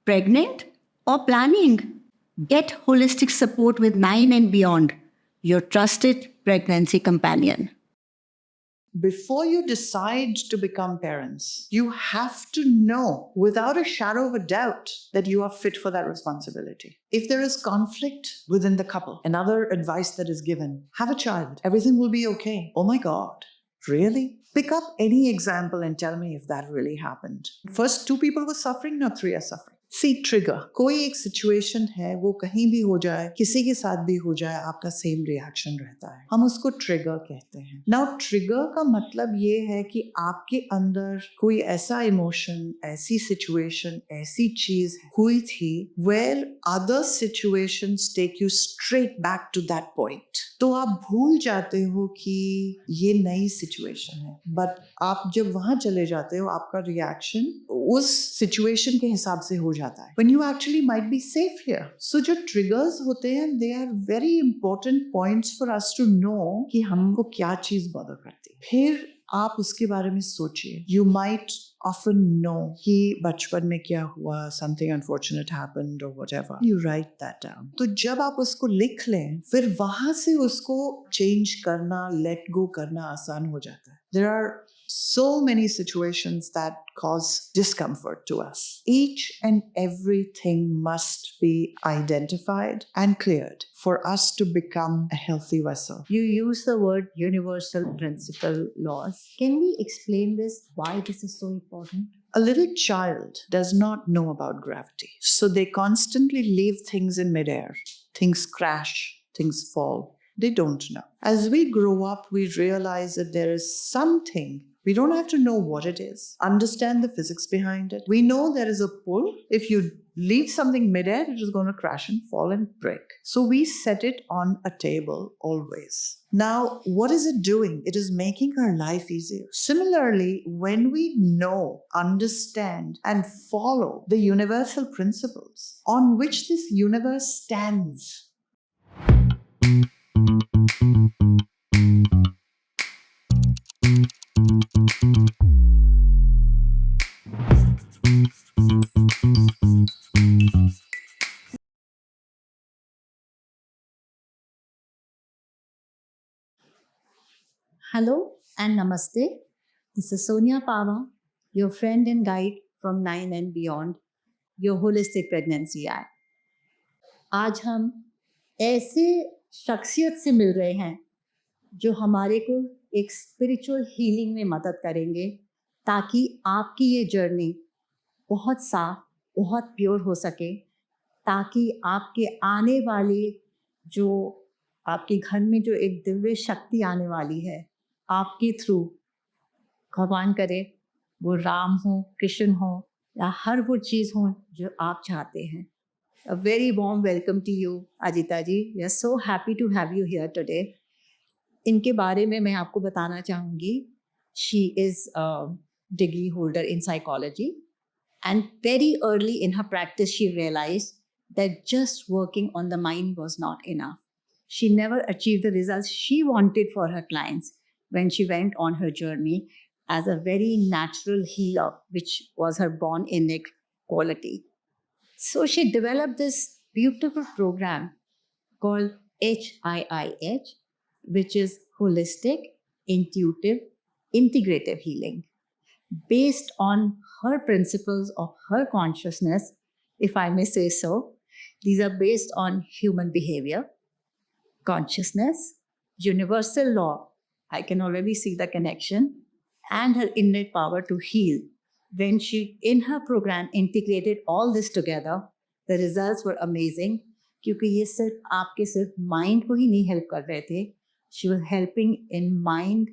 Pregnant or planning? Get holistic support with 9 and Beyond, your trusted pregnancy companion. Before you decide to become parents, you have to know without a shadow of a doubt that you are fit for that responsibility. If there is conflict within the couple, another advice that is given, have a child. Everything will be okay. Oh my God, really? Pick up any example and tell me if that really happened. First, 2 people were suffering, now 3 are suffering. See, trigger. कोई एक situation है, वो कहीं भी हो जाए, किसी के साथ भी हो जाए, आपका सेम रिएक्शन रहता है. हम उसको ट्रिगर कहते हैं. नाउ ट्रिगर का मतलब ये है कि आपके अंदर कोई ऐसा इमोशन, ऐसी सिचुएशन, ऐसी चीज हुई थी where other situations take you straight back to that point. तो आप भूल जाते हो कि ये नई सिचुएशन है, बट आप जब वहां चले जाते हो, आपका रिएक्शन उस सिचुएशन के हिसाब से हो जाता है. When you actually might be safe here. So जो triggers होते हैं, they are very important points for us to know कि हमको क्या चीज bother करती है. फिर आप उसके बारे में सोचिए. You might often know कि बचपन में क्या हुआ, something unfortunate happened or whatever. You write that down. तो जब आप उसको लिख लें, फिर वहां से उसको change करना, let go करना आसान हो जाता है. There are so many situations that cause discomfort to us. Each and everything must be identified and cleared for us to become a healthy vessel. You use the word universal principle laws. Can we explain this? Why this is so important? A little child does not know about gravity, so they constantly leave things in midair. Things crash, things fall. They don't know. As we grow up, we realize that there is something. We don't have to know what it is, understand the physics behind it. We know there is a pull. If you leave something midair, it is going to crash and fall and break. So we set it on a table always. Now, what is it doing? It is making our life easier. Similarly, when we know, understand, and follow the universal principles on which this universe stands, Hello and namaste. This is Sonia Pava, your friend and guide from 9 and Beyond, your holistic pregnancy app. आज हम ऐसे शख्सियत से मिल रहे हैं जो हमारे को एक स्पिरिचुअल हीलिंग में मदद करेंगे ताकि आपकी ये जर्नी बहुत साफ, बहुत प्योर हो सके, ताकि आपके आने वाले जो आपके घर में जो एक दिव्य शक्ति आने वाली है आपके थ्रू, भगवान करे वो राम हो, कृष्ण हो या हर वो चीज़ हो जो आप चाहते हैं. A very warm welcome to you, Ajita ji. We are so happy to have you here today. इनके बारे में मैं आपको बताना चाहूँगी. She is a degree holder in psychology, and very early in her practice she realized that just working on the mind was not enough. She never achieved the results she wanted for her clients when she went on her journey as a very natural healer, which was her born innate quality. So she developed this beautiful program called HIIH, which is Holistic, Intuitive, Integrative Healing. Based on her principles of her consciousness, if I may say so, these are based on human behavior, consciousness, universal law. I can already see the connection, and her innate power to heal. When she, in her program, integrated all this together, the results were amazing. क्योंकि ये सिर्फ mind को ही नहीं help कर रहे थे. She was helping in mind,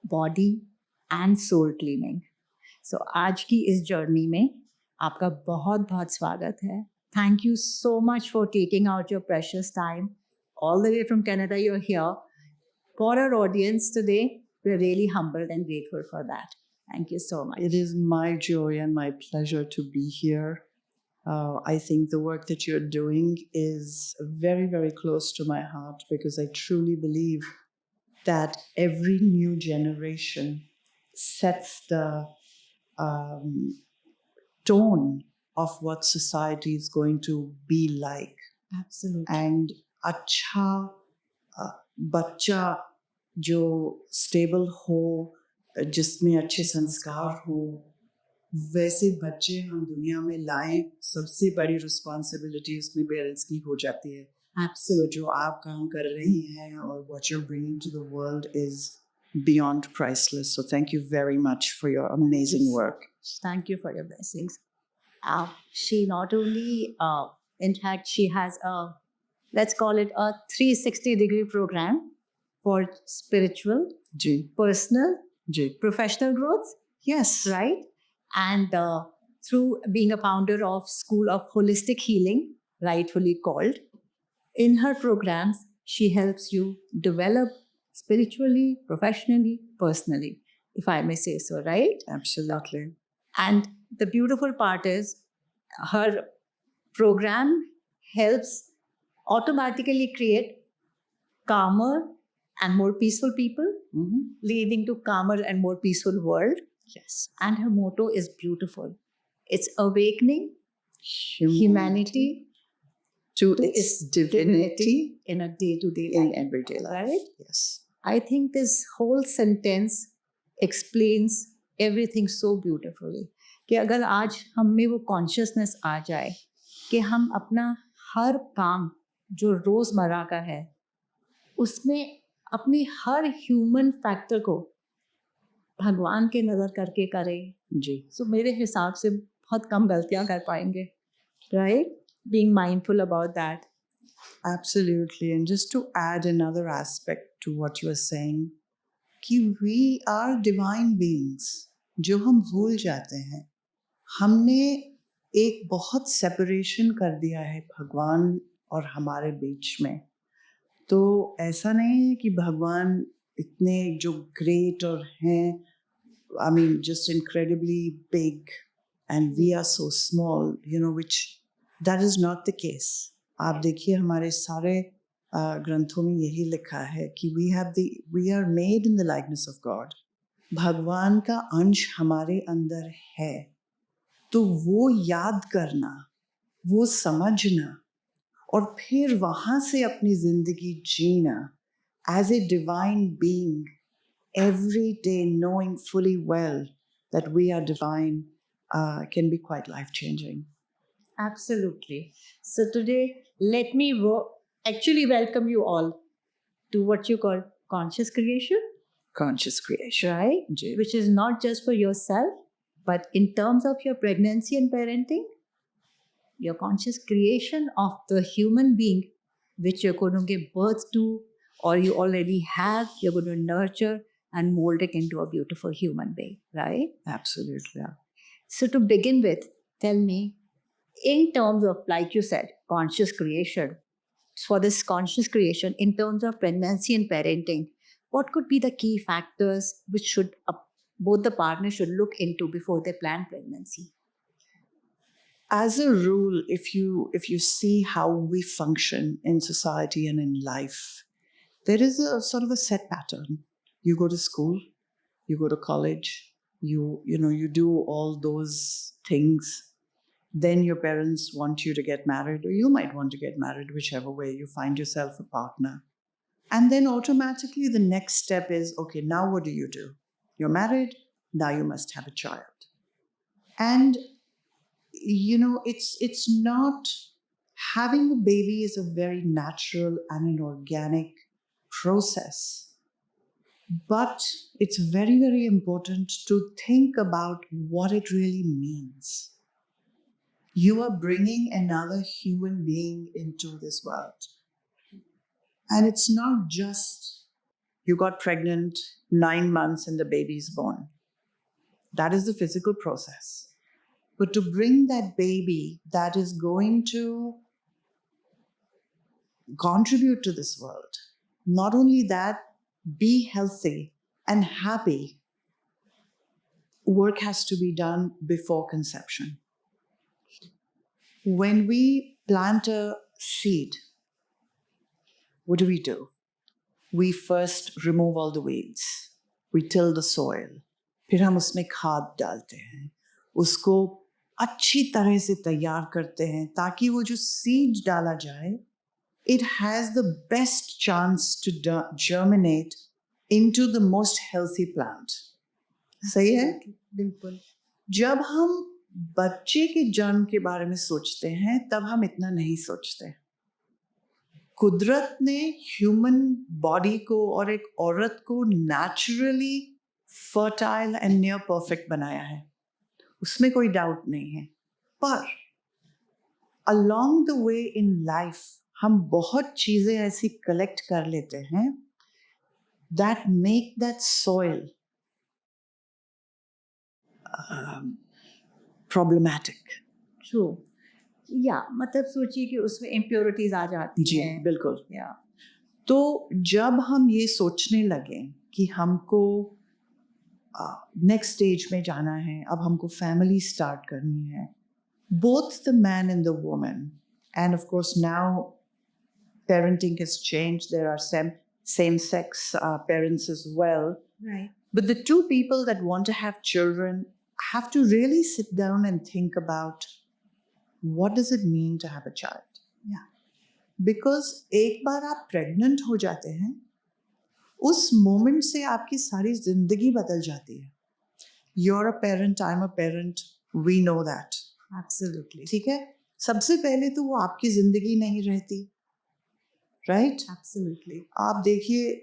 body, and soul cleaning. So आज की इस जर्नी में आपका बहुत बहुत स्वागत है. Thank you so much for taking out your precious time. All the way from Canada, you're here. For our audience today, we're really humbled and grateful for that. Thank you so much. It is my joy and my pleasure to be here. I think the work that you're doing is very, very close to my heart because I truly believe that every new generation sets the tone of what society is going to be like. Absolutely. And अच्छा बच्चा जो stable हो, जिसमें अच्छे संस्कार हो, वैसे बच्चे हम दुनिया में लाएं, सबसे बड़ी रिस्पॉन्सिबिलिटी उसमें पेरेंट्स की हो जाती है. Absolutely. जो आप काम कर रही हैं और what you're bringing to the world is beyond priceless. So thank you very much for your amazing work. Thank you for your blessings. She not only, in fact, she has a, let's call it a 360-degree program for spiritual, ji, personal, ji. professional growth, Yes. right? And through being a founder of School of Holistic Healing, rightfully called, in her programs, she helps you develop spiritually, professionally, personally, if I may say so, right? Absolutely. And the beautiful part is her program helps automatically create calmer and more peaceful people, Mhm. leading to calmer and more peaceful world. Yes. And her motto is beautiful. It's awakening humanity To to its divinity in a day-to-day in life. everyday life. Right? Yes. I think this whole sentence explains everything so beautifully. कि अगर आज हम में वो consciousness आ जाए कि हम अपना हर काम जो रोज़मर्रा का है उसमें अपनी हर ह्यूमन फैक्टर को भगवान के नज़र करके करें, जी. सो मेरे हिसाब से बहुत कम गलतियां कर पाएंगे, right? Being mindful about that. Absolutely. And just to add another aspect to what you are saying, कि we are divine beings, जो हम भूल जाते हैं. हमने एक बहुत सेपरेशन कर दिया है भगवान और हमारे बीच में. तो ऐसा नहीं है कि भगवान इतने जो ग्रेट और हैं, I mean just incredibly big and we are so small, which that is not the case. आप देखिए हमारे सारे ग्रंथों में यही लिखा है कि we are made in the likeness of God. भगवान का अंश हमारे अंदर है. तो वो याद करना, वो समझना और फिर वहाँ से अपनी जिंदगी जीना as a divine being, every day knowing fully well that we are divine, can be quite life-changing. Absolutely. So today, let me actually welcome you all to what you call conscious creation, Conscious creation. right? Ji. Which is not just for yourself, but in terms of your pregnancy and parenting, your conscious creation of the human being which you're going to give birth to or you already have, you're going to nurture and mold it into a beautiful human being, right? Absolutely. So to begin with, tell me, in terms of, like you said, conscious creation, for this conscious creation, in terms of pregnancy and parenting, what could be the key factors which should both the partners should look into before they plan pregnancy? As a rule, if you see how we function in society and in life, there is a sort of a set pattern. You go to school, you go to college, you do all those things. Then your parents want you to get married, or you might want to get married, whichever way you find yourself a partner. And then automatically the next step is, okay, now what do? You're married, now you must have a child. And it's not, having a baby is a very natural and an organic process. But it's very, very important to think about what it really means. You are bringing another human being into this world. And it's not just you got pregnant 9 months and the baby's born. That is the physical process. But to bring that baby that is going to contribute to this world, not only that, be healthy and happy, work has to be done before conception. When we plant a seed, what do? We first remove all the weeds. We till the soil. फिर हम उसमें खाद डालते हैं. उसको अच्छी तरह से तैयार करते हैं ताकि वो जो सीड डाला जाए, it has the best chance to germinate into the most healthy plant. सही है? बिल्कुल। जब हम बच्चे के जन्म के बारे में सोचते हैं तब हम इतना नहीं सोचते। कुदरत ने ह्यूमन बॉडी को और एक औरत को naturally fertile and near perfect बनाया है, उसमें कोई डाउट नहीं है। पर along the way in life हम बहुत चीजें ऐसी कलेक्ट कर लेते हैं that make that soil problematic. True. या मतलब सोचिए कि उसमें इम्प्योरिटीज आ जाती जी हैं। बिल्कुल। या तो जब हम ये सोचने लगे कि हमको नेक्स्ट स्टेज में जाना है, अब हमको फैमिली स्टार्ट करनी है, both the man and the woman, and of course now parenting has changed, there are same sex parents as well, right. but the two people that want to have children have to really sit down and think about what does it mean to have a child. Yeah. Because एक बार आप pregnant हो जाते हैं, उस moment से आपकी सारी जिंदगी बदल जाती है। You're a parent, I'm a parent, we know that. Absolutely. ठीक है, सबसे पहले तो वो आपकी जिंदगी नहीं रहती, राइट? एब्सोल्युटली। आप देखिए,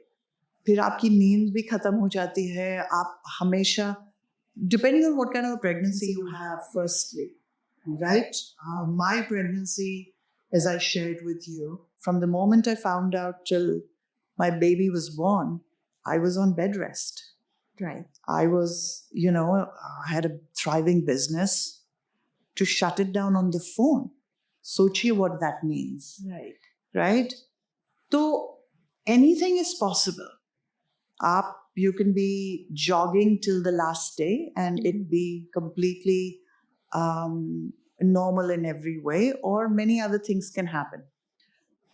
फिर आपकी नींद भी खत्म हो जाती है। आप हमेशा, depending on what kind of pregnancy you have, firstly, right? My pregnancy, as I shared with you, from the moment I found out till my baby was born, I was on bed rest. Right. I was, I had a thriving business. To shut it down on the phone. Sochiye what that means. Right. Right? So anything is possible. You can be jogging till the last day and it be completely normal in every way, or many other things can happen.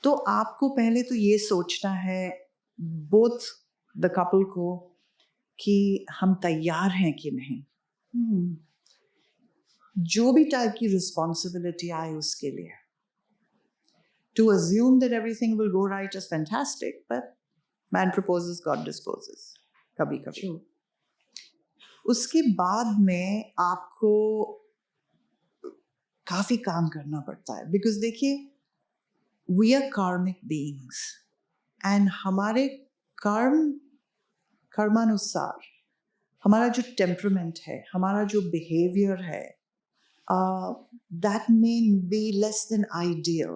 तो आपको पहले तो ये सोचना है, both the couple को, कि हम तैयार हैं कि नहीं। जो भी टाइप की रिस्पॉन्सिबिलिटी आए उसके लिए, to assume that everything will go right is fantastic, but man proposes, God disposes, कभी कभी। उसके बाद में आपको काफी काम करना पड़ता है, because देखिए, we are karmic beings and हमारे कर्मानुसार हमारा जो टेम्परामेंट है, हमारा जो बिहेवियर है, that may be less than ideal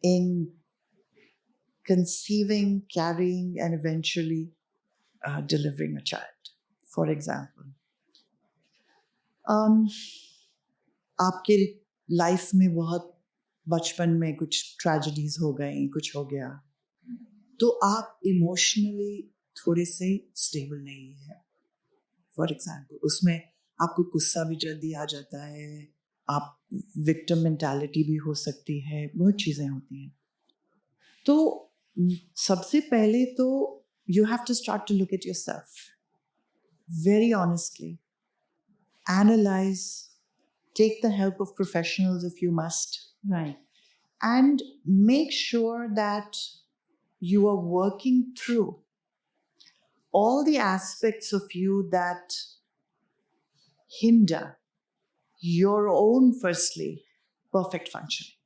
in conceiving, carrying, and eventually delivering a child. For example, आपके लाइफ में बहुत बचपन में कुछ ट्रेजेडीज हो गई, कुछ हो गया, तो आप इमोशनली थोड़े से स्टेबल नहीं है। फॉर एग्जाम्पल, उसमें आपको गुस्सा भी जल्दी आ जाता है, आप विक्टिम मेंटालिटी भी हो सकती है, बहुत चीज़ें होती हैं। तो सबसे पहले तो you have to start to look at yourself very honestly, analyze, take the help of professionals if you must, right, and make sure that you are working through all the aspects of you that hinder your own, firstly, perfect functioning,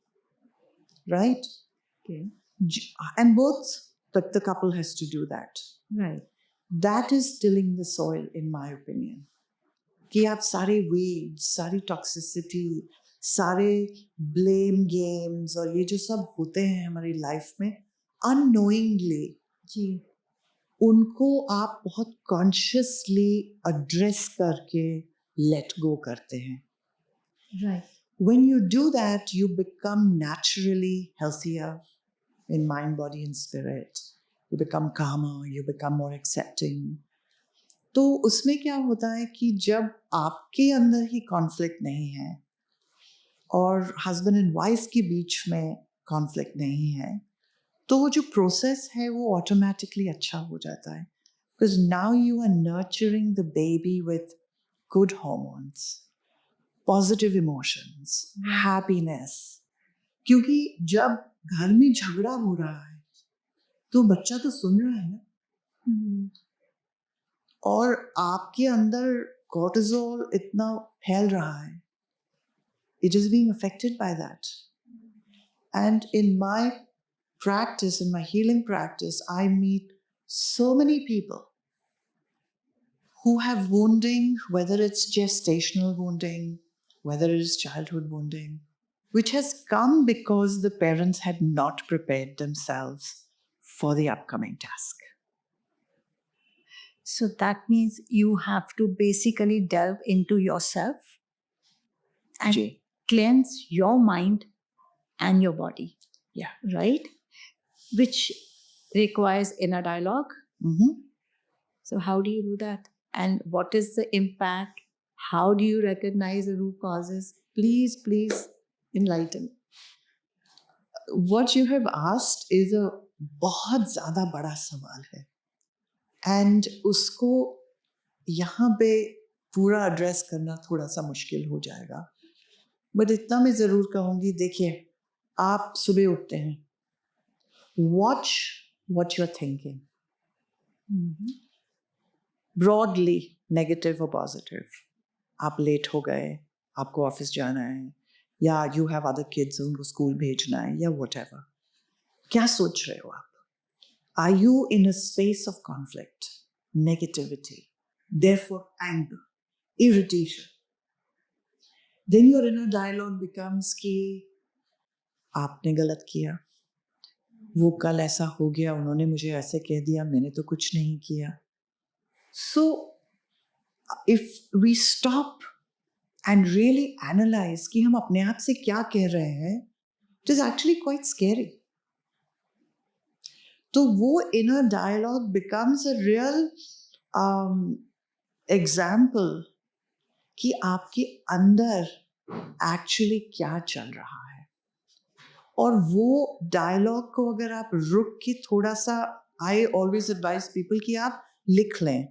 right? okay, And both the couple has to do that. right, That is tilling the soil, in my opinion. कि आप सारे weeds, सारी toxicity, सारे blame games और ये जो सब होते हैं हमारी लाइफ में unknowingly, जी, उनको आप बहुत consciously address करके let go करते हैं। right, When you do that, you become naturally healthier in mind, body, and spirit. You become calmer, you become more accepting. तो उसमें क्या होता है कि जब आपके अंदर ही कॉन्फ्लिक्ट नहीं है और हस्बैंड एंड वाइफ के बीच में कॉन्फ्लिक्ट नहीं है, तो वो जो प्रोसेस है वो ऑटोमेटिकली अच्छा हो जाता है, because now you are nurturing the baby with good hormones, positive emotions, happiness. क्योंकि जब घर में झगड़ा हो रहा है तो बच्चा तो सुन रहा है ना, और आपके अंदर कॉर्टिसोल इतना फैल रहा है. It is being affected by that. And in my practice, in my healing practice, I meet so many people who have wounding, whether it's gestational wounding, whether it is childhood wounding, which has come because the parents had not prepared themselves for the upcoming task. So that means you have to basically delve into yourself and Ji. cleanse your mind and your body. Yeah. Right? Which requires inner dialogue. Mhm. So how do you do that? And what is the impact? How do you recognize the root causes? Please enlighten. What you have asked is a बहुत ज़्यादा बड़ा सवाल है, and उसको यहाँ पे पूरा address करना थोड़ा सा मुश्किल हो जाएगा. बट इतना मैं ज़रूर कहूँगी, देखिए, आप सुबह उठते हैं, watch what you're thinking. Broadly, negative or positive. आप लेट हो गए, आपको ऑफिस जाना है, या यू हैव अदर किड्स, उनको स्कूल भेजना है, या whatever. क्या सोच रहे हो आप? Are you in a space of conflict, negativity, therefore anger, irritation? Then your inner dialogue becomes कि आपने गलत किया, वो कल ऐसा हो गया, उन्होंने मुझे ऐसे कह दिया, मैंने तो कुछ नहीं किया. So if we stop and really analyze कि हम अपने आप से क्या कह रहे हैं, it is actually quite scary. तो वो inner dialogue becomes a real example कि आपके अंदर actually क्या चल रहा है. और वो डायलॉग को अगर आप रुक के थोड़ा सा, I always advise people कि आप लिख लें,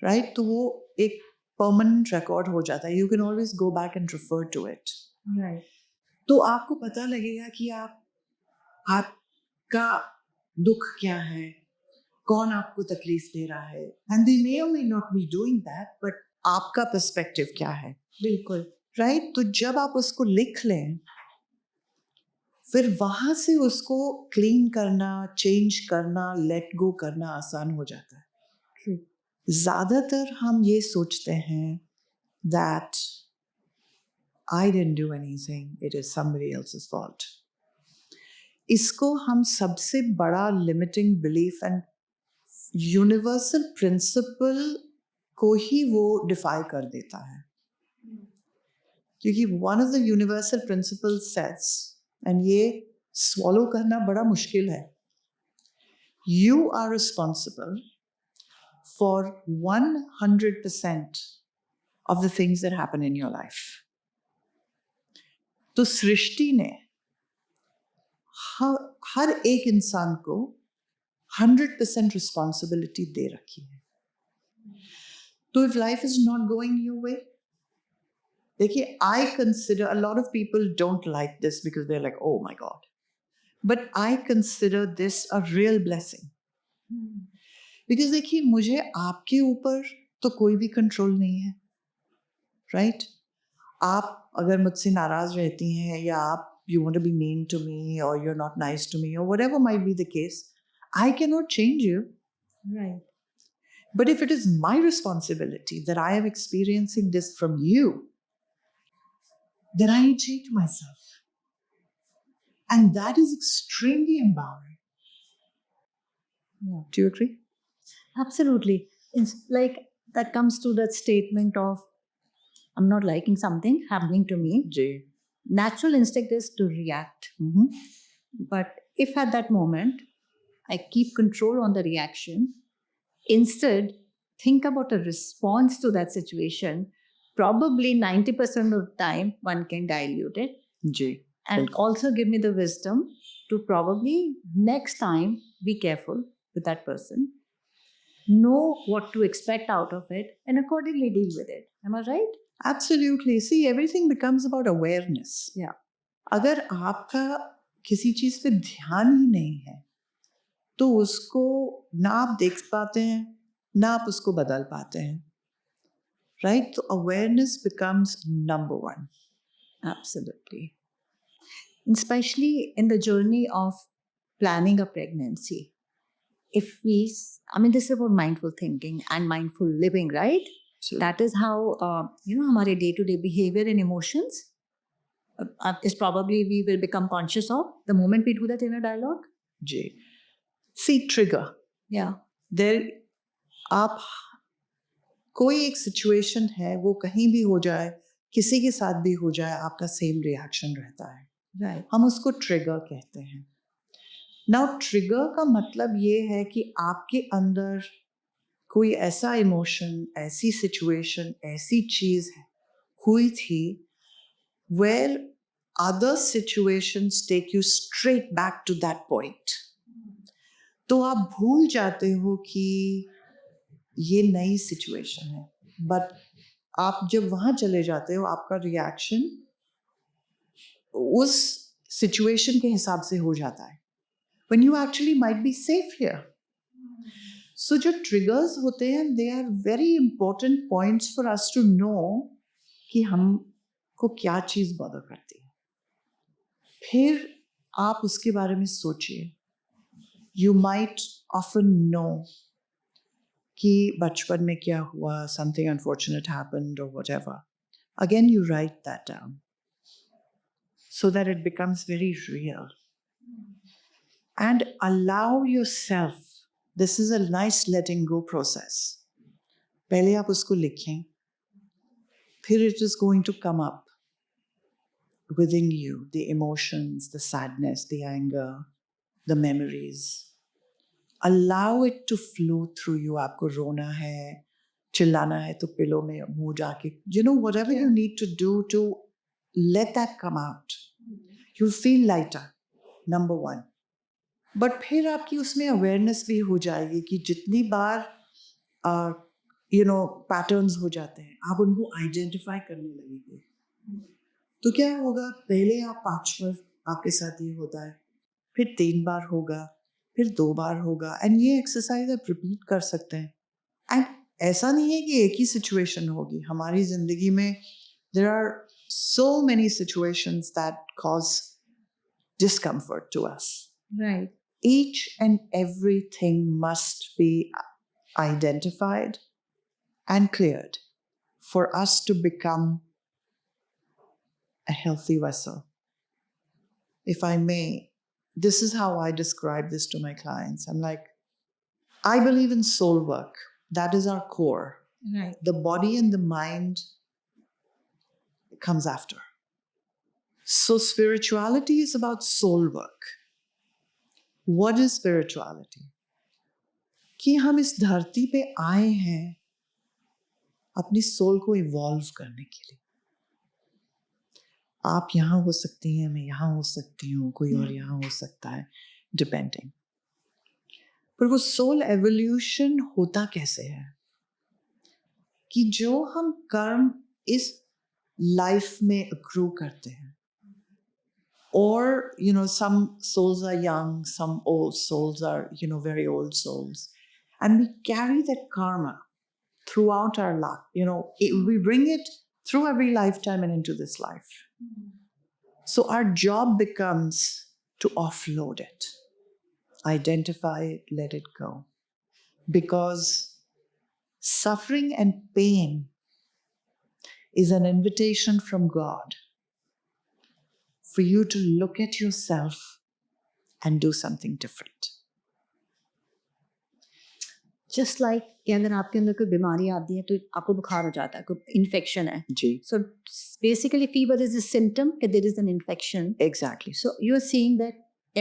right? तो वो एक permanent record हो जाता है. You can always go back and refer to it. Right. तो आपको पता लगेगा कि आपका दुख क्या है, कौन आपको तकलीफ दे रहा है. And they may or may not be doing that, but आपका पर्सपेक्टिव क्या है. बिल्कुल. राइट. तो जब आप उसको लिख लें, फिर वहां से उसको क्लीन करना, चेंज करना, लेट गो करना आसान हो जाता है. ज्यादातर हम ये सोचते हैं that I didn't do anything, it is somebody else's fault. इसको हम सबसे बड़ा limiting belief and universal principle को ही वो डिफाई कर देता है. क्योंकि one of the universal principle sets, and ये स्वॉलो करना बड़ा मुश्किल है, you are responsible for 100% of the things that happen in your life. तो सृष्टि ने हर एक इंसान को 100% रिस्पॉन्सिबिलिटी दे रखी है. तो if life is not going your way, देखिए, I consider, a lot of people don't like this because they're like, oh my God. But I consider this a real blessing. Because देखिए, मुझे आपके ऊपर तो कोई भी कंट्रोल नहीं है, right? आप अगर मुझसे नाराज रहती हैं, या आप you want to be mean to me, or you're not nice to me, or whatever might be the case, I cannot change you. Right. But if it is my responsibility that I am experiencing this from you, then I need to change myself. And that is extremely empowering. Yeah. Do you agree? Absolutely. It's like that comes to that statement of I'm not liking something happening to me. Ji. Natural instinct is to react. But if at that moment I keep control on the reaction, instead think about a response to that situation, probably 90% of the time one can dilute it. Ji. And also give me the wisdom to probably next time be careful with that person, know what to expect out of it, and accordingly deal with it. Am I right? Absolutely. See, everything becomes about awareness. Yeah. अगर आपका किसी चीज पे ध्यान ही नहीं है तो उसको ना आप देख पाते हैं ना आप उसको बदल पाते हैं, राइट? तो awareness becomes number one. Absolutely. Especially in the journey of planning a pregnancy. If we, I mean, this is about mindful thinking and mindful living, right? So, That is how, हमारे day-to-day behavior and emotions is probably we will become conscious of the moment we do that inner dialogue. Ji. See, trigger. Yeah. There, आप कोई एक situation है वो कहीं भी हो जाए, किसी के साथ भी हो जाए, आपका सेम रिएक्शन रहता है. Right. हम उसको ट्रिगर कहते हैं. नाउ ट्रिगर का मतलब ये है कि आपके अंदर कोई ऐसा इमोशन, ऐसी सिचुएशन, ऐसी चीज हुई थी where other situations take you straight back to that point. तो आप भूल जाते हो कि ये नई सिचुएशन है, बट आप जब वहां चले जाते हो आपका रिएक्शन उस सिचुएशन के हिसाब से हो जाता है, when you actually might be safe here. So जो triggers होते हैं, they are very important points for us to know कि हमको क्या चीज बॉदर करती है. फिर आप उसके बारे में सोचिए. You might often know कि बचपन में क्या हुआ, something unfortunate happened or whatever. Again, you write that down so that it becomes very real. And allow yourself, this is a nice letting go process. पहले आप उसको लिखें, फिर it is going to come up within you, the emotions, the sadness, the anger, the memories. Allow it to flow through you. आपको रोना है, चिल्लाना है तो पिलो में मुंह जाके, you know, whatever you need to do to let that come out. You'll feel lighter, number one. But फिर आपकी उसमें अवेयरनेस भी हो जाएगी कि जितनी बार पैटर्न्स हो जाते हैं आप उनको आइडेंटिफाई करने लगेंगे. तो क्या होगा, पहले आप 5 बार आपके साथ ये होता है, फिर 3 बार होगा, फिर 2 बार होगा, एंड ये एक्सरसाइज आप रिपीट कर सकते हैं. एंड ऐसा नहीं है कि एक ही सिचुएशन होगी. हमारी जिंदगी में there are so many situations that cause discomfort to us. Right. Each and everything must be identified and cleared for us to become a healthy vessel. If I may, this is how I describe this to my clients. I'm like, I believe in soul work. That is our core. Right. The body and the mind comes after. So spirituality is about soul work. What is spirituality? कि हम इस धरती पे आए हैं अपनी soul को evolve करने के लिए. आप यहाँ हो सकती हैं, मैं यहाँ हो सकती हूँ, कोई और यहाँ हो सकता है, डिपेंडिंग. पर वो सोल एवोल्यूशन होता कैसे है कि जो हम कर्म इस लाइफ में अक्रू करते हैं, or some souls are young, some old souls are very old souls, and we carry that karma throughout our life. We bring it through every lifetime and into this life. So our job becomes to offload it, identify it, let it go, because suffering and pain is an invitation from God for you to look at yourself and do something different. Just like कि अगर आपके अंदर कोई बीमारी आती है तो आपको बुखार हो जाता है, कोई इन्फेक्शन है. जी. So basically fever is a symptom that there is an infection. Exactly. So you're seeing that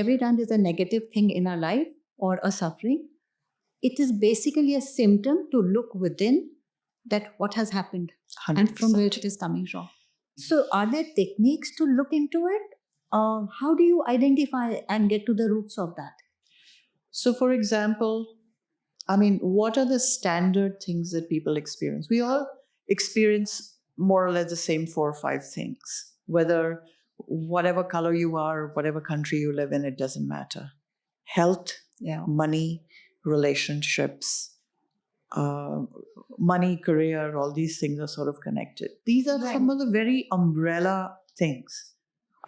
every time there's a negative thing in our life or a suffering, it is basically a symptom to look within that what has happened 100%. and from where it is coming from. So are there techniques to look into it? How do you identify and get to the roots of that? So for example, what are the standard things that people experience? We all experience more or less the same 4 or 5 things. Whether whatever color you are, whatever country you live in, it doesn't matter. Health, Yeah. money, relationships, money, career, all these things are sort of connected. These are some of the very umbrella things.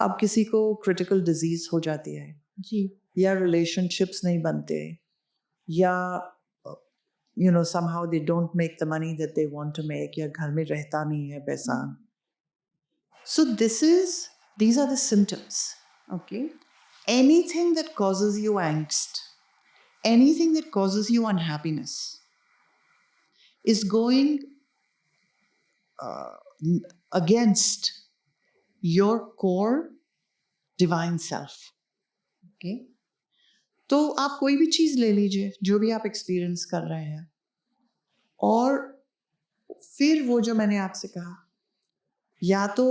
अब किसी को critical disease हो जाती है, जी. या relationships नहीं बनते, या somehow they don't make the money that they want to make, या घर में रहता नहीं है पैसा. So these are the symptoms. Okay. Anything that causes you angst, anything that causes you unhappiness is going against your core divine self. Okay. तो आप कोई भी चीज ले लीजिए जो भी आप एक्सपीरियंस कर रहे हैं, और फिर वो जो मैंने आपसे कहा, या तो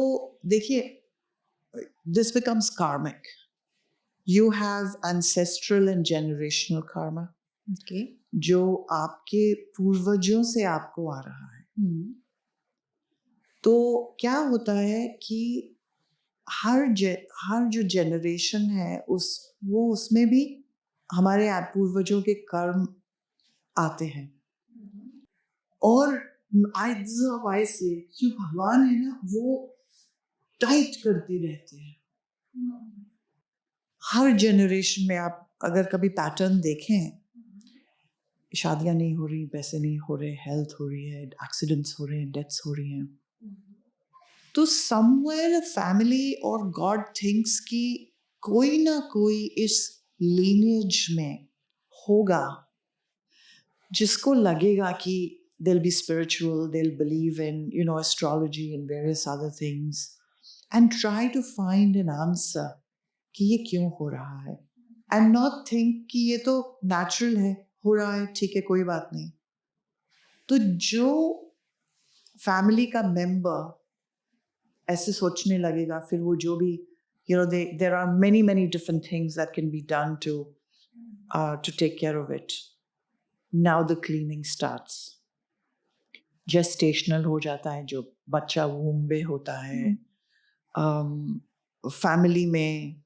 देखिए, this becomes karmic. You have ancestral and generational karma. Okay. जो आपके पूर्वजों से आपको आ रहा है. तो क्या होता है कि हर जो जनरेशन है उसमें भी हमारे पूर्वजों के कर्म आते हैं. और से जो भगवान है ना, वो टाइट करते रहते हैं. हर जनरेशन में आप अगर कभी पैटर्न देखें, शादियां नहीं हो रही, पैसे नहीं हो रहे, हेल्थ हो रही है, एक्सीडेंट्स हो रहे हैं, डेथ्स हो रही हैं, तो समवेयर फैमिली और गॉड थिंक्स कि कोई ना कोई इस लीनियज में होगा जिसको लगेगा कि they'll be spiritual, they'll believe in, astrology and various other things, and try to find an answer कि ये क्यों हो रहा है, and not think कि ये तो natural है, हो रहा है, ठीक है, कोई बात नहीं. तो जो फैमिली का मेंबर ऐसे सोचने लगेगा, फिर वो जो भी, there are many different things that can be done to take care of it. Now the cleaning starts. Gestational हो जाता है, जो बच्चा womb में होता है. फैमिली में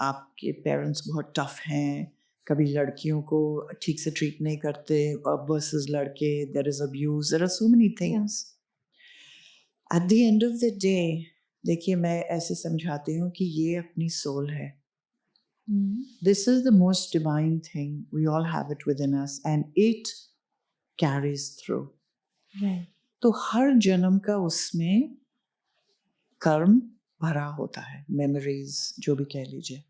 आपके पेरेंट्स बहुत टफ हैं, कभी लड़कियों को ठीक से ट्रीट नहीं करते वर्सेस लड़के, there is abuse, there are so many things. At the end of the day, देखिए, मैं ऐसे समझाती हूँ कि ये अपनी सोल है. This is the most divine thing, we all have it within us and it carries through. तो हर जन्म का उसमें कर्म भरा होता है, मेमोरीज जो भी कह लीजिए.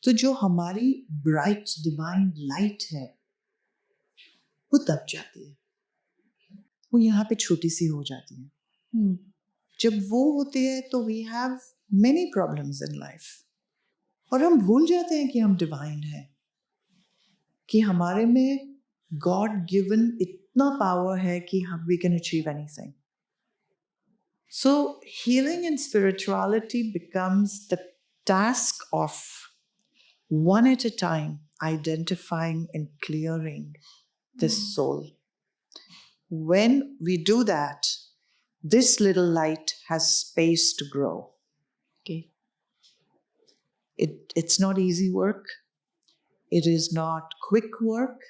तो जो हमारी ब्राइट डिवाइन लाइट है वो दब जाती है, वो यहाँ पे छोटी सी हो जाती है. जब वो होती है तो we have many problems in life, और हम भूल जाते हैं कि हम डिवाइन हैं, कि हमारे में गॉड गिवन इतना पावर है कि हम we can achieve anything. So healing and spirituality becomes the task of, one at a time, identifying and clearing this soul. When we do that, this little light has space to grow. Okay. It's not easy work. It is not quick work.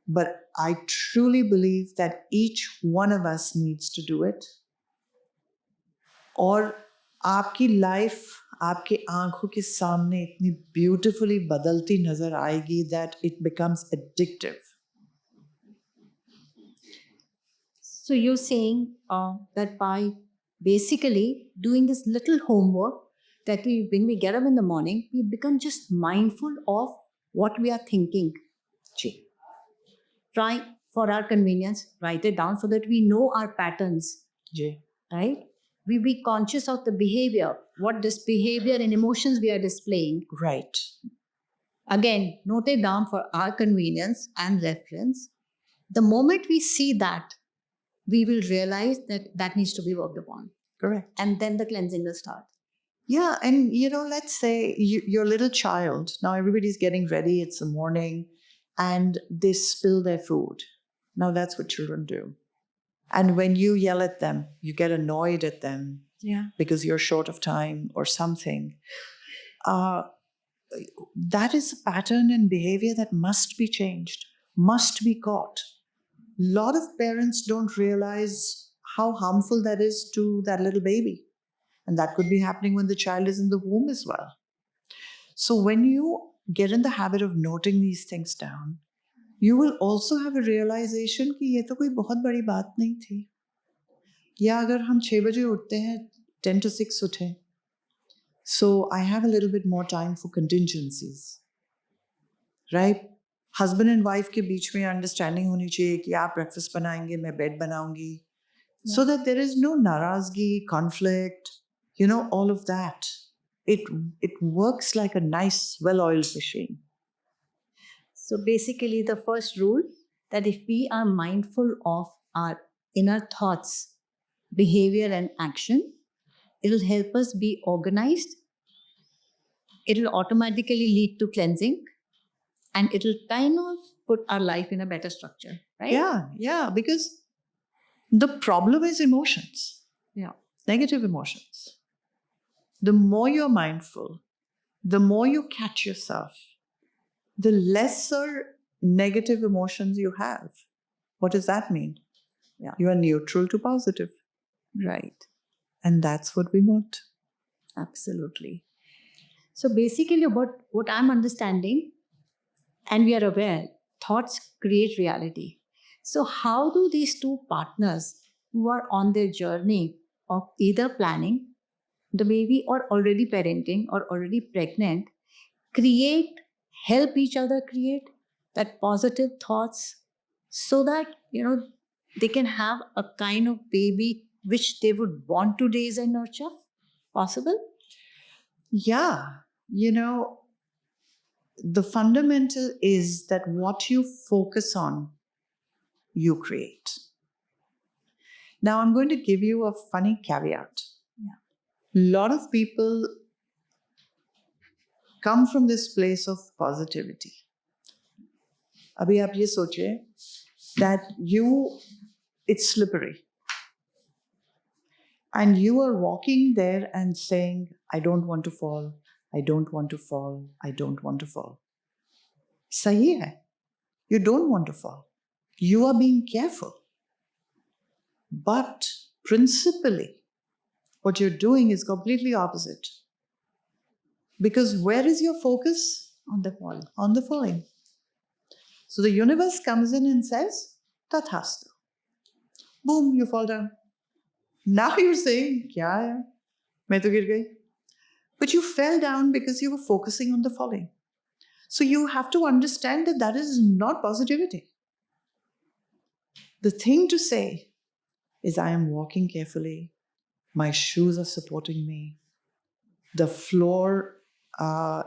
But I truly believe that each one of us needs to do it. और आपकी life आपके आंखों के सामने इतनी beautifully बदलती नजर आएगी that it becomes addictive. So you're saying that by basically doing this little homework, that when we get up in the morning, we become just mindful of what we are thinking. Try for our convenience, write it down so that we know our patterns. Right? We be conscious of the behavior, what this behavior and emotions we are displaying. Right. Again, note it down for our convenience and reference. The moment we see that, we will realize that needs to be worked upon. Correct. And then the cleansing will start. Yeah, and let's say your little child, now everybody's getting ready, it's the morning, and they spill their food. Now that's what children do. And when you yell at them, you get annoyed at them Yeah. because you're short of time or something. That is a pattern in behavior that must be changed, must be caught. A lot of parents don't realize how harmful that is to that little baby. And that could be happening when the child is in the womb as well. So when you get in the habit of noting these things down, you will also have a realization कि ये तो कोई बहुत बड़ी बात नहीं थी. या अगर हम 6 बजे उठते हैं, 10 to 6 उठें. So I have a little bit more time for contingencies. Right? Husband and wife के बीच में अंडरस्टैंडिंग होनी चाहिए कि आप ब्रेकफास्ट बनाएंगे, मैं बेड बनाऊंगी. So that there is no narazgi, conflict, all of that. It works like a nice, well-oiled machine. So basically, the first rule that if we are mindful of our inner thoughts, behavior, and action, it'll help us be organized. It'll automatically lead to cleansing, and it'll kind of put our life in a better structure, right? Yeah, because the problem is emotions. Yeah. Negative emotions. The more you're mindful, the more you catch yourself, the lesser negative emotions you have. What does that mean? Yeah. You are neutral to positive. Right. And that's what we want. Absolutely. So basically, what I'm understanding, and we are aware, thoughts create reality. So how do these two partners who are on their journey of either planning the baby or already parenting or already pregnant help each other create that positive thoughts so that they can have a kind of baby which they would want to raise and nurture? Possible? Yeah. The fundamental is that what you focus on, you create. Now, I'm going to give you a funny caveat. A lot of people come from this place of positivity. Abhi aap ye sochiye that it's slippery. And you are walking there and saying, I don't want to fall, I don't want to fall, I don't want to fall. Sahi hai. You don't want to fall. You are being careful. But principally, what you're doing is completely opposite. Because where is your focus? On the fall. On the falling. So the universe comes in and says, Tathastu. Boom, you fall down. Now you're saying, Kya hai? Main to gir gayi. But you fell down because you were focusing on the falling. So you have to understand that that is not positivity. The thing to say is, I am walking carefully. My shoes are supporting me. The floor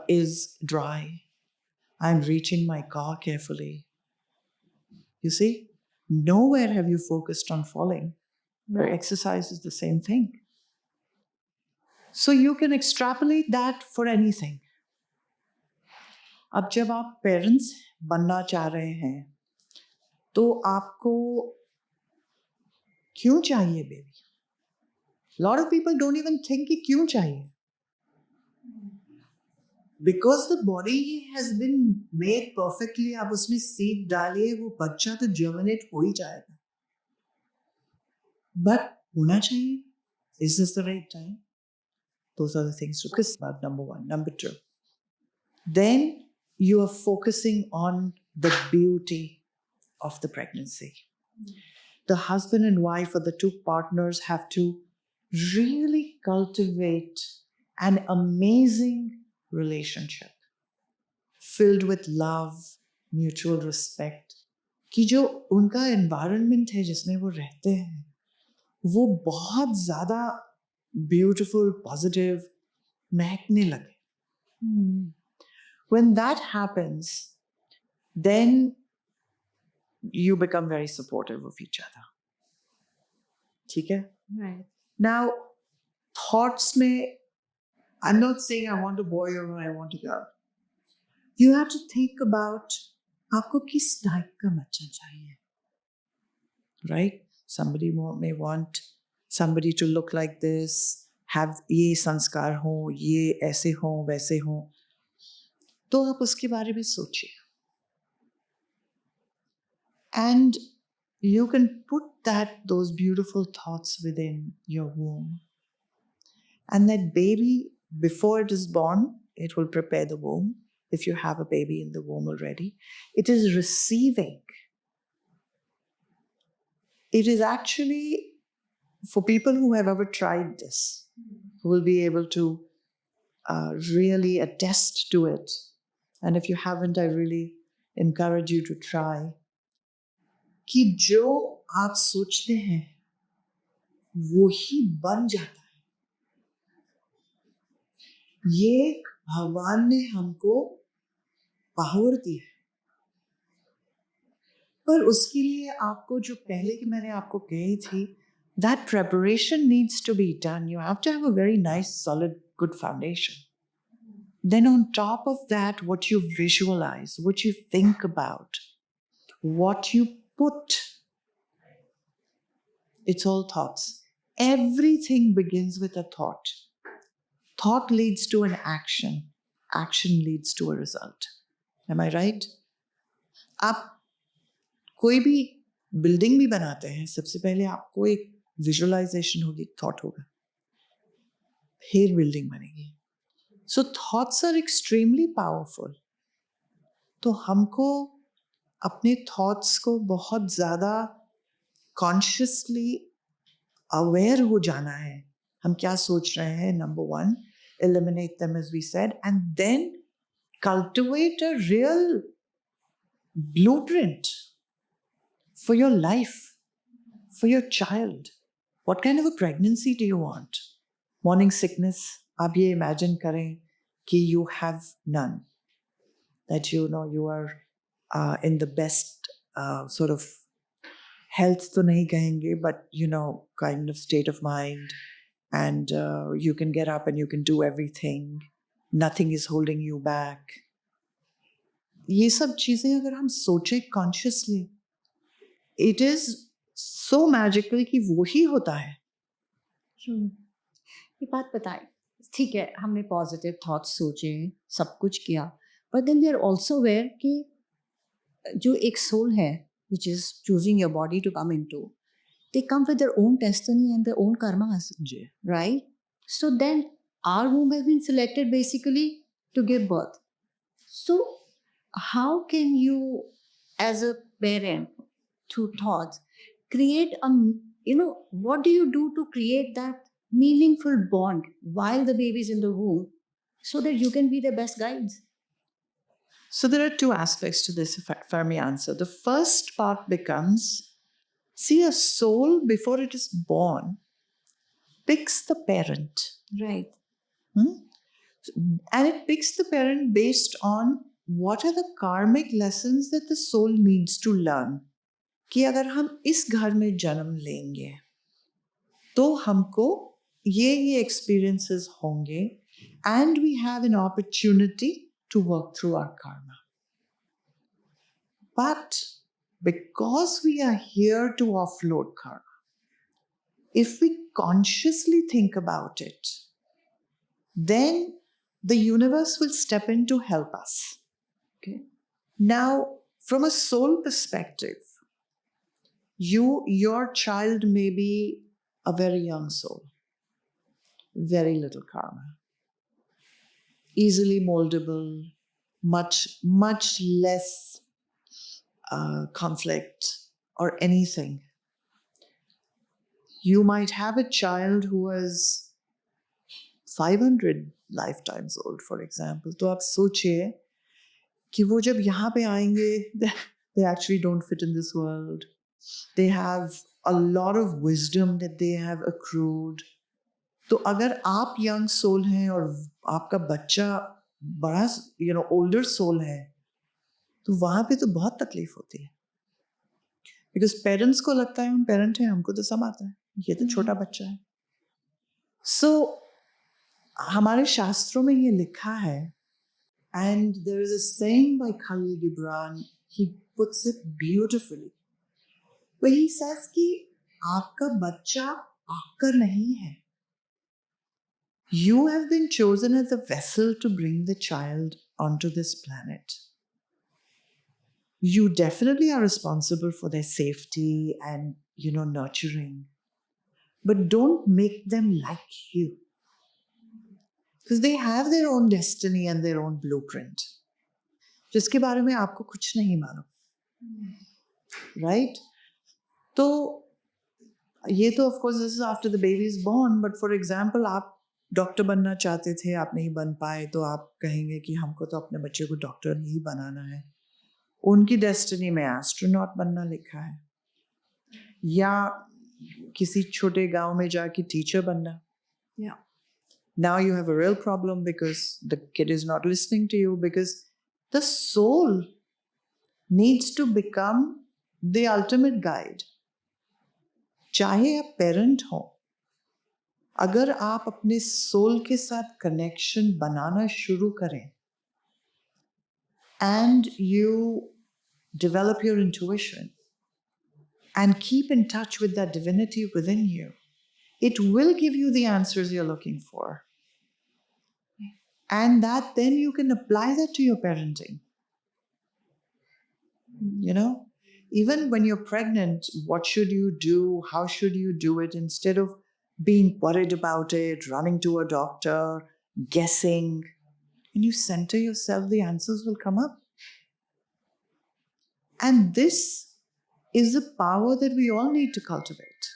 is dry. I'm reaching my car carefully. You see, nowhere have you focused on falling. Right. Exercise is the same thing. So you can extrapolate that for anything. अब जब आप parents बनना चाह रहे हैं तो आपको क्यों चाहिए baby? lot of people don't even think कि क्यों चाहिए. Because the body has been made perfectly, आप उसमें seed डालिए, वो बच्चा तो germinate हो ही जाएगा. But होना चाहिए. Is this the right time? Those are the things to focus about, number one. Number two, then you are focusing on the beauty of the pregnancy. The husband and wife or the two partners have to really cultivate an amazing relationship filled with love, mutual respect. कि जो उनका environment है जिसमें वो रहते हैं वो बहुत ज़्यादा beautiful, positive, महकने लगे. When that happens, then you become very supportive of each other. ठीक है? Right. Now, thoughts may, I'm not saying I want a boy or I want a girl. You have to think about आपको किस type का बच्चा चाहिए, right? Somebody may want somebody to look like this, have ये संस्कार हो, ये ऐसे हो, वैसे हो. तो आप उसके बारे में सोचिए. And you can put those beautiful thoughts within your womb. And that baby, before it is born, it will prepare the womb. If you have a baby in the womb already, it is receiving. It is actually, for people who have ever tried this, who will be able to really attest to it. And if you haven't, I really encourage you to try. कि जो आप सोचते हैं वो ही बन जाता है. ये भगवान ने हमको पावर दी है. पर उसके लिए आपको जो पहले की मैंने आपको कही थी, that preparation needs to be done. You have to have a very nice, solid, good foundation. Then on top of that, what you visualize, what you think about, what you put, it's all thoughts. Everything begins with a thought. Thought leads to an action. Action leads to a result. Am I right? आप कोई भी building भी बनाते हैं, सबसे पहले आपको एक विजुअलाइजेशन होगी, थॉट होगा, फिर बिल्डिंग बनेगी. सो थॉट्स आर एक्सट्रीमली पावरफुल. तो हमको अपने थॉट्स को बहुत ज़्यादा कॉन्शियसली अवेयर हो जाना है. हम क्या सोच रहे हैं, number 1, eliminate them as we said, and then cultivate a real blueprint for your life, for your child. What kind of a pregnancy do you want? Morning sickness, आप ये imagine करें कि you have none. That you know you are in the best sort of health तो नहीं कहेंगे, but you know kind of state of mind, and you can get up and you can do everything. Nothing is holding you back. ये सब चीजें अगर हम सोचें consciously, it is so magical कि वो ही होता है. ये बात बताए, ठीक है, हमने पॉजिटिव थॉट्स सोचे, सब कुछ किया, but then we are also aware कि जो एक सोल है which is choosing your body to come into, they come with their own destiny and their own karmas, right? So then our womb has been selected basically to give birth. So how can you, as a parent, through thoughts, create what do you do to create that meaningful bond while the baby is in the womb so that you can be their best guides? So there are 2 aspects to this, if I may answer. The first part becomes, see, a soul before it is born picks the parent. Right. And it picks the parent based on what are the karmic lessons that the soul needs to learn. कि अगर हम इस घर में जन्म लेंगे तो हमको ये experiences होंगे, and we have an opportunity to work through our karma. But because we are here to offload karma, if we consciously think about it, then the universe will step in to help us. Okay. Now, from a soul perspective, your child may be a very young soul, very little karma, easily moldable, much less conflict or anything. You might have a child who is 500 lifetimes old, for example. तो आप सोचिए कि वो जब यहाँ पे आएंगे, they actually don't fit in this world. They have a lot of wisdom that they have accrued. तो अगर आप young soul हैं और आपका बच्चा बड़ा older soul है, तो वहाँ पे तो बहुत तकलीफ होती है. Because parents को लगता है हम parent हैं, हमको तो सब आता है, ये तो छोटा बच्चा है. So हमारे शास्त्रों में ये लिखा है, and there is a saying by Khalil Gibran, he puts it beautifully, where he says कि आपका बच्चा आपका नहीं है. You have been chosen as a vessel to bring the child onto this planet. You definitely are responsible for their safety and, nurturing. But don't make them like you. Because they have their own destiny and their own blueprint. जिसके बारे में आपको कुछ नहीं मालूम. Right? तो ये तो of course this is after the baby is born, but for example आप डॉक्टर बनना चाहते थे, आप नहीं बन पाए, तो आप कहेंगे कि हमको तो अपने बच्चे को डॉक्टर नहीं बनाना है. उनकी डेस्टिनी में एस्ट्रोनॉट बनना लिखा है, या किसी छोटे गांव में जाके टीचर बनना. Yeah. Now you have a real problem because the kid is not listening to you, because the soul needs to become the ultimate guide. चाहे आप पेरेंट हो, अगर आप अपने सोल के साथ कनेक्शन बनाना शुरू करें and you develop your intuition and keep in touch with that divinity within you, it will give you the answers you're looking for. And that then you can apply that to your parenting. Even when you're pregnant, what should you do? How should you do it? Instead of being worried about it, running to a doctor, guessing, when you center yourself, the answers will come up. And this is the power that we all need to cultivate.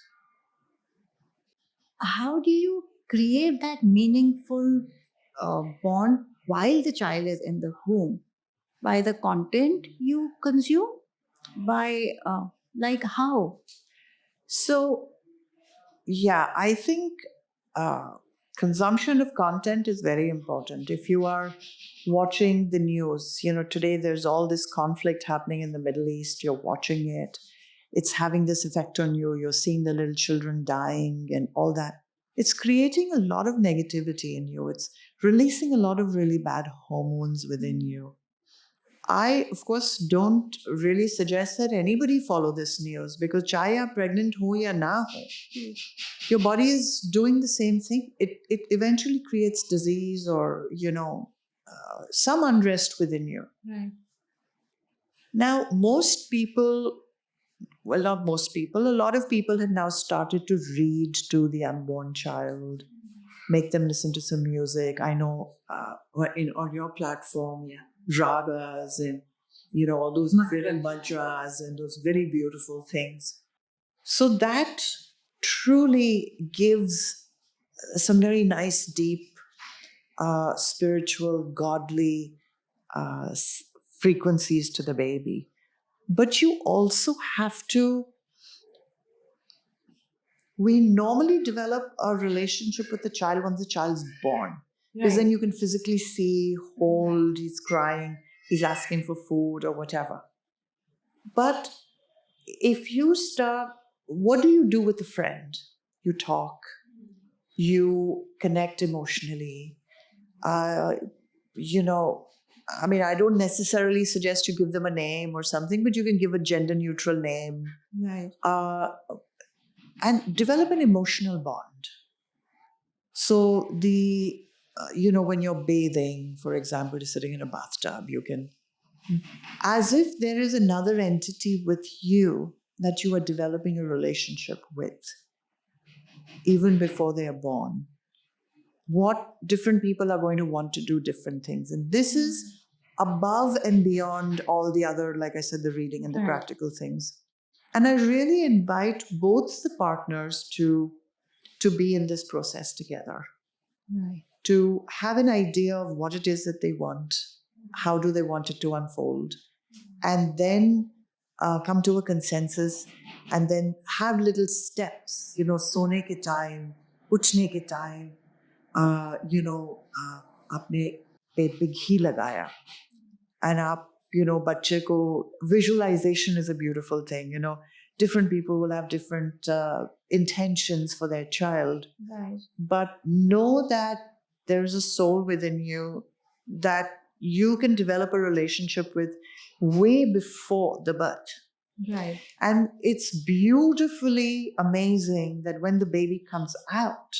How do you create that meaningful bond while the child is in the womb? By the content you consume? By how? So, yeah, I think consumption of content is very important. If you are watching the news, today there's all this conflict happening in the Middle East, you're watching it, it's having this effect on you, you're seeing the little children dying and all that. It's creating a lot of negativity in you. It's releasing a lot of really bad hormones within you. I, of course, don't really suggest that anybody follow this news, because chahe aap pregnant ho ya na ho, your body is doing the same thing. It eventually creates disease or, some unrest within you. Right. Now, most people, well, not most people, a lot of people have now started to read to the unborn child, make them listen to some music. I know on your platform, ragas and, all those very mantras and those very beautiful things. So that truly gives some very nice, deep, spiritual, godly frequencies to the baby. But you also have to, we normally develop a relationship with the child once the child's born. Because then you can physically see, hold, he's crying, he's asking for food or whatever. But if you start, what do you do with a friend? You talk, you connect emotionally. I don't necessarily suggest you give them a name or something, but you can give a gender neutral name. Right. And develop an emotional bond. So when you're bathing, for example, you're sitting in a bathtub, you can, as if there is another entity with you that you are developing a relationship with, even before they are born. What different people are going to want to do different things. And this is above and beyond all the other, like I said, the reading and the practical things. And I really invite both the partners to be in this process together. Right. To have an idea of what it is that they want, how do they want it to unfold, and then come to a consensus, and then have little steps, sone ke time, uchne ke time, apne पेट पे घी लगाया, and aap, बच्चे को, visualization is a beautiful thing, different people will have different intentions for their child. Right. But know that there is a soul within you that you can develop a relationship with way before the birth. Right. And it's beautifully amazing that when the baby comes out,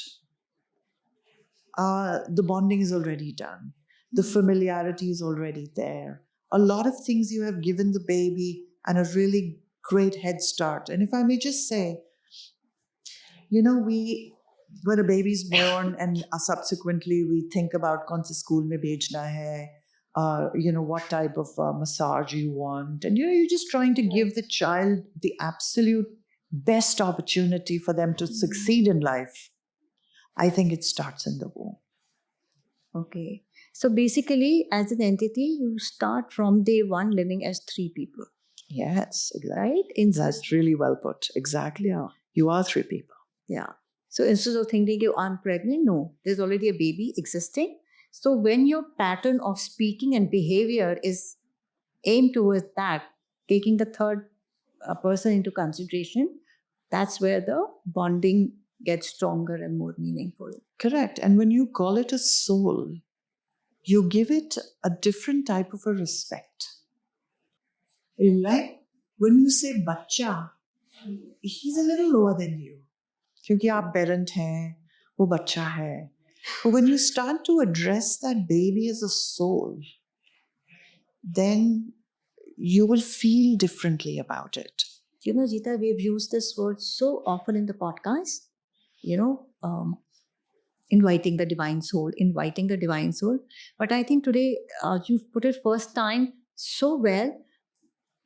the bonding is already done. The familiarity is already there. A lot of things you have given the baby and a really great head start. And if I may just say, when a baby is born and subsequently we think about kaun se school mein bhejna hai, what type of massage you want. And, you're just trying to give the child the absolute best opportunity for them to succeed in life. I think it starts in the womb. Okay. So basically, as an entity, you start from day one living as three people, Yes, exactly. right? Instead, That's really well put. Exactly. yeah, You are three people. yeah. So instead of thinking you I'm pregnant, no, there's already a baby existing. So when your pattern of speaking and behavior is aimed towards that, taking the third person into consideration, that's where the bonding gets stronger and more meaningful. Correct. And when you call it a soul, you give it a different type of a respect. Like when you say bacha, he's a little lower than you. क्योंकि आप parent हैं, वो बच्चा है. But when you start to address that baby as a soul, then you will feel differently about it. Geeta, we've used this word so often in the podcast, inviting the divine soul, inviting the divine soul. But I think today you've put it first time so well.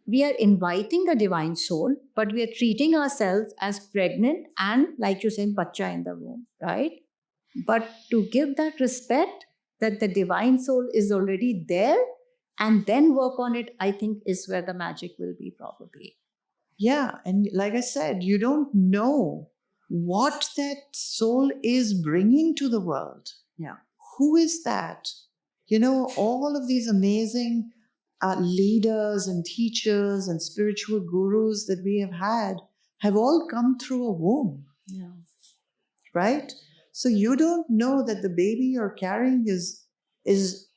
We are inviting the divine soul, but we are treating ourselves as pregnant and, like you said, bacha in the womb, right? But to give that respect that the divine soul is already there and then work on it, I think is where the magic will be probably. Yeah. And like I said, you don't know what that soul is bringing to the world. Yeah. Who is that? All of these amazing leaders and teachers and spiritual gurus that we have all come through a womb. Yeah. Right? So you don't know that the baby you're carrying is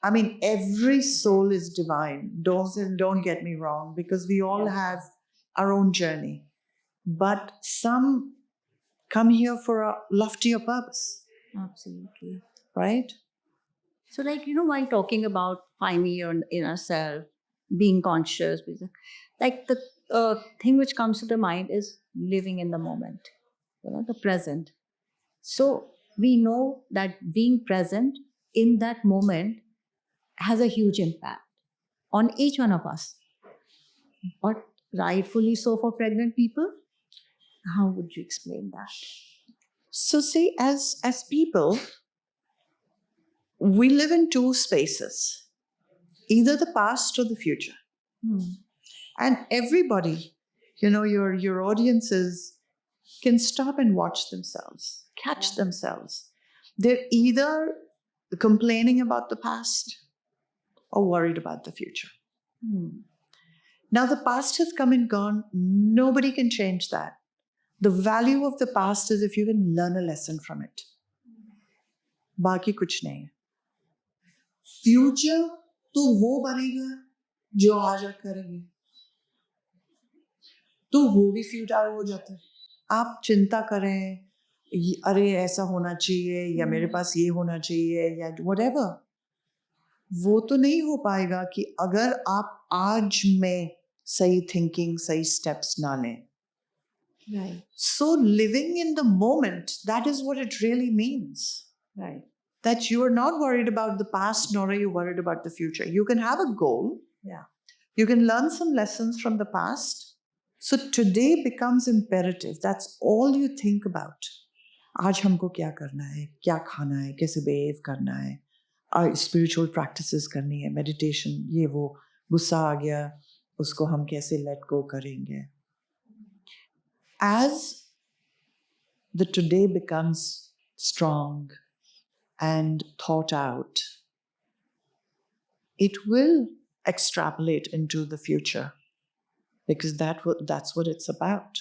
I mean, every soul is divine. Don't get me wrong, because we all have our own journey. But some come here for a loftier purpose. Absolutely. Right? So, while talking about finding your inner self, being conscious, like the thing which comes to the mind is living in the moment, the present. So, we know that being present in that moment has a huge impact on each one of us. But rightfully so for pregnant people, how would you explain that? So see, as people, we live in two spaces, either the past or the future. And everybody, your audiences can stop and watch themselves, catch themselves. They're either complaining about the past or worried about the future. Now, the past has come and gone. Nobody can change that. The value of the past is if you can learn a lesson from it. बाकी कुछ नहीं है. Future तो वो बनेगा जो आज आप करेंगे. तो वो भी फ्यूटाइल हो जाता है. आप चिंता करें, अरे ऐसा होना चाहिए या मेरे पास ये होना चाहिए या whatever, वो तो नहीं हो पाएगा कि अगर आप आज में सही थिंकिंग, सही स्टेप्स ना लें. Right. So living in the moment, that is what it really means. Right. That you are not worried about the past, nor are you worried about the future. You can have a goal. Yeah. You can learn some lessons from the past. So today becomes imperative. That's all you think about. आज हमको क्या करना है, क्या खाना है, कैसे behave करना है, spiritual practices करनी है, meditation, ये वो, गुस्सा आ गया, उसको हम कैसे let go करेंगे. As the today becomes strong and thought out, it will extrapolate into the future, because that's what it's about.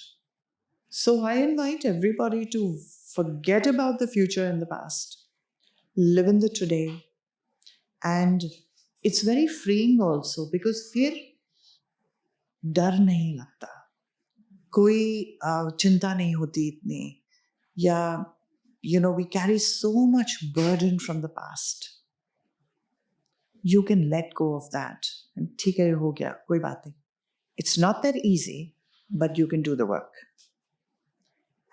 So I invite everybody to forget about the future and the past, live in the today. And it's very freeing also, because फिर डर नहीं लगता. कोई चिंता नहीं होती इतनी, या we carry so much burden from the past. You can let go of that. And ठीक है, हो गया, कोई बात नहीं. It's not that easy, but you can do the work.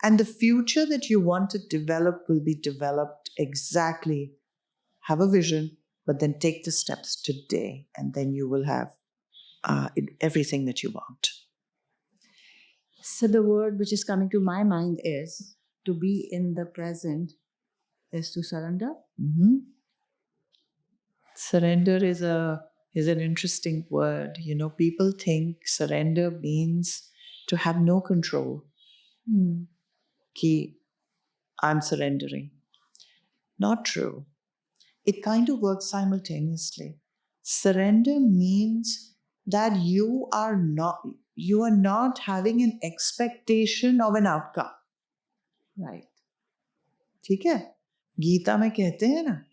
And the future that you want to develop will be developed exactly. Have a vision, but then take the steps today, and then you will have everything that you want. So the word which is coming to my mind is to be in the present is to surrender. Mm-hmm. Surrender is an interesting word. People think surrender means to have no control. Ki I'm surrendering. Not true. It kind of works simultaneously. Surrender means that you are not having an expectation of an outcome. Right. ठीक है? गीता में कहते हैं ना,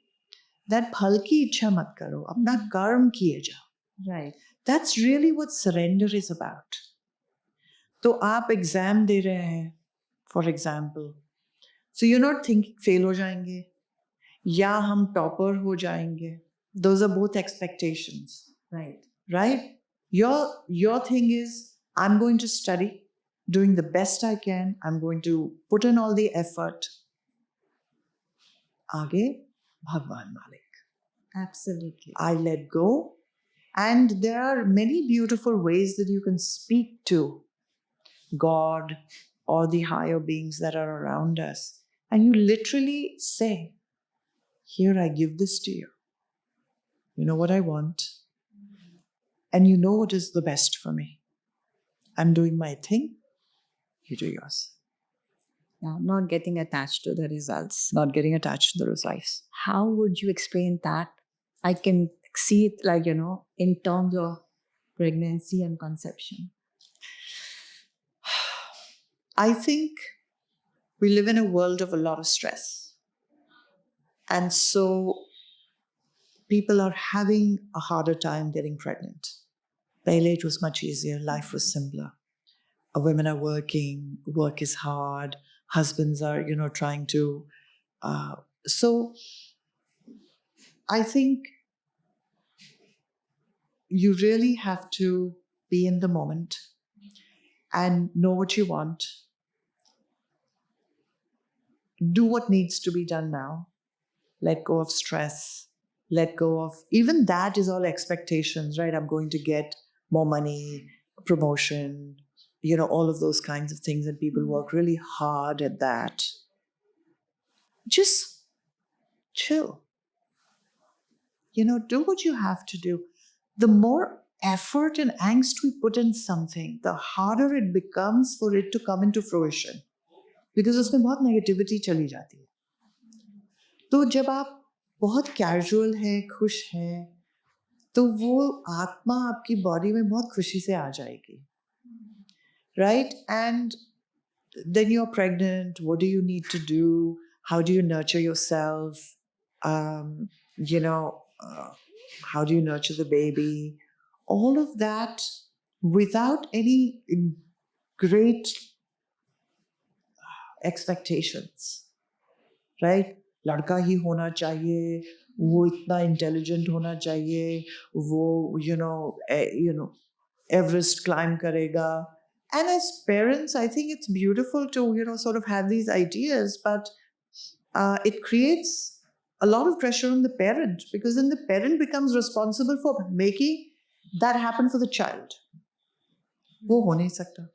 that फल की इच्छा मत करो, अपना कर्म किए जाओ. Right. That's really what surrender is about. तो आप एग्जाम दे रहे हैं, for example. So you're not thinking fail हो जाएंगे या हम टॉपर हो जाएंगे. Those are both expectations. Right? Your thing is, I'm going to study, doing the best I can. I'm going to put in all the effort. आगे भगवान मालिक. Absolutely. I let go. And there are many beautiful ways that you can speak to God or the higher beings that are around us. And you literally say, here, I give this to you. You know what I want. And you know what is the best for me. I'm doing my thing. You do yours. Yeah, not getting attached to the results. Not getting attached to the results. How would you explain that? I can see it in terms of pregnancy and conception. I think we live in a world of a lot of stress. And so people are having a harder time getting pregnant. Pehle it was much easier. Life was simpler. Women are working. Work is hard. Husbands are, trying to. So I think you really have to be in the moment and know what you want. Do what needs to be done now. Let go of stress. Let go of, even that is all expectations, right? I'm going to get more money, promotion, all of those kinds of things, and people work really hard at that. Just chill. Do what you have to do. The more effort and angst we put in something, the harder it becomes for it to come into fruition. Because उसमें बहुत negativity चली जाती है. तो जब आप बहुत casual है, खुश है, तो वो आत्मा आपकी बॉडी में बहुत खुशी से आ जाएगी. Right? And then you're pregnant. What do you need to do? How do you nurture yourself? How do you nurture the baby? All of that without any great expectations. Right? लड़का ही होना चाहिए, वो इतना इंटेलिजेंट होना चाहिए, वो Everest climb करेगा. And as parents, I think it's beautiful to sort of have these ideas, but it creates a lot of pressure on the parent, because then the parent becomes responsible for making that happen for the child. वो हो नहीं सकता.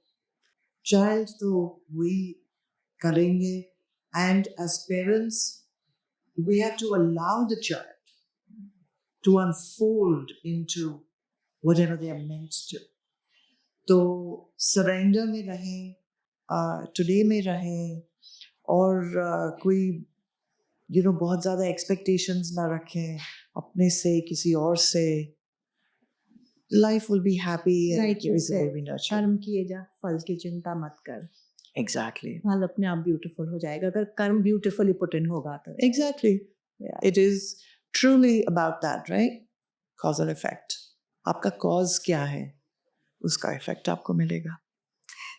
Child तो we करेंगे, and as parents, we have to allow the child to unfold into whatever they are meant to. तो surrender में रहें, today में रहें, और कोई बहुत ज़्यादा expectations ना रखें अपने से, किसी और से. Life will be happy and Right, it will be nurtured. कर्म किए जा, फल की चिंता मत कर. Exactly. फल अपने आप ब्यूटीफुल हो जाएगा अगर कर्म ब्यूटीफुली पुट इन होगा तो. Exactly. Yeah. It is truly about that, right? Cause and effect. आपका cause क्या है, उसका effect आपको मिलेगा.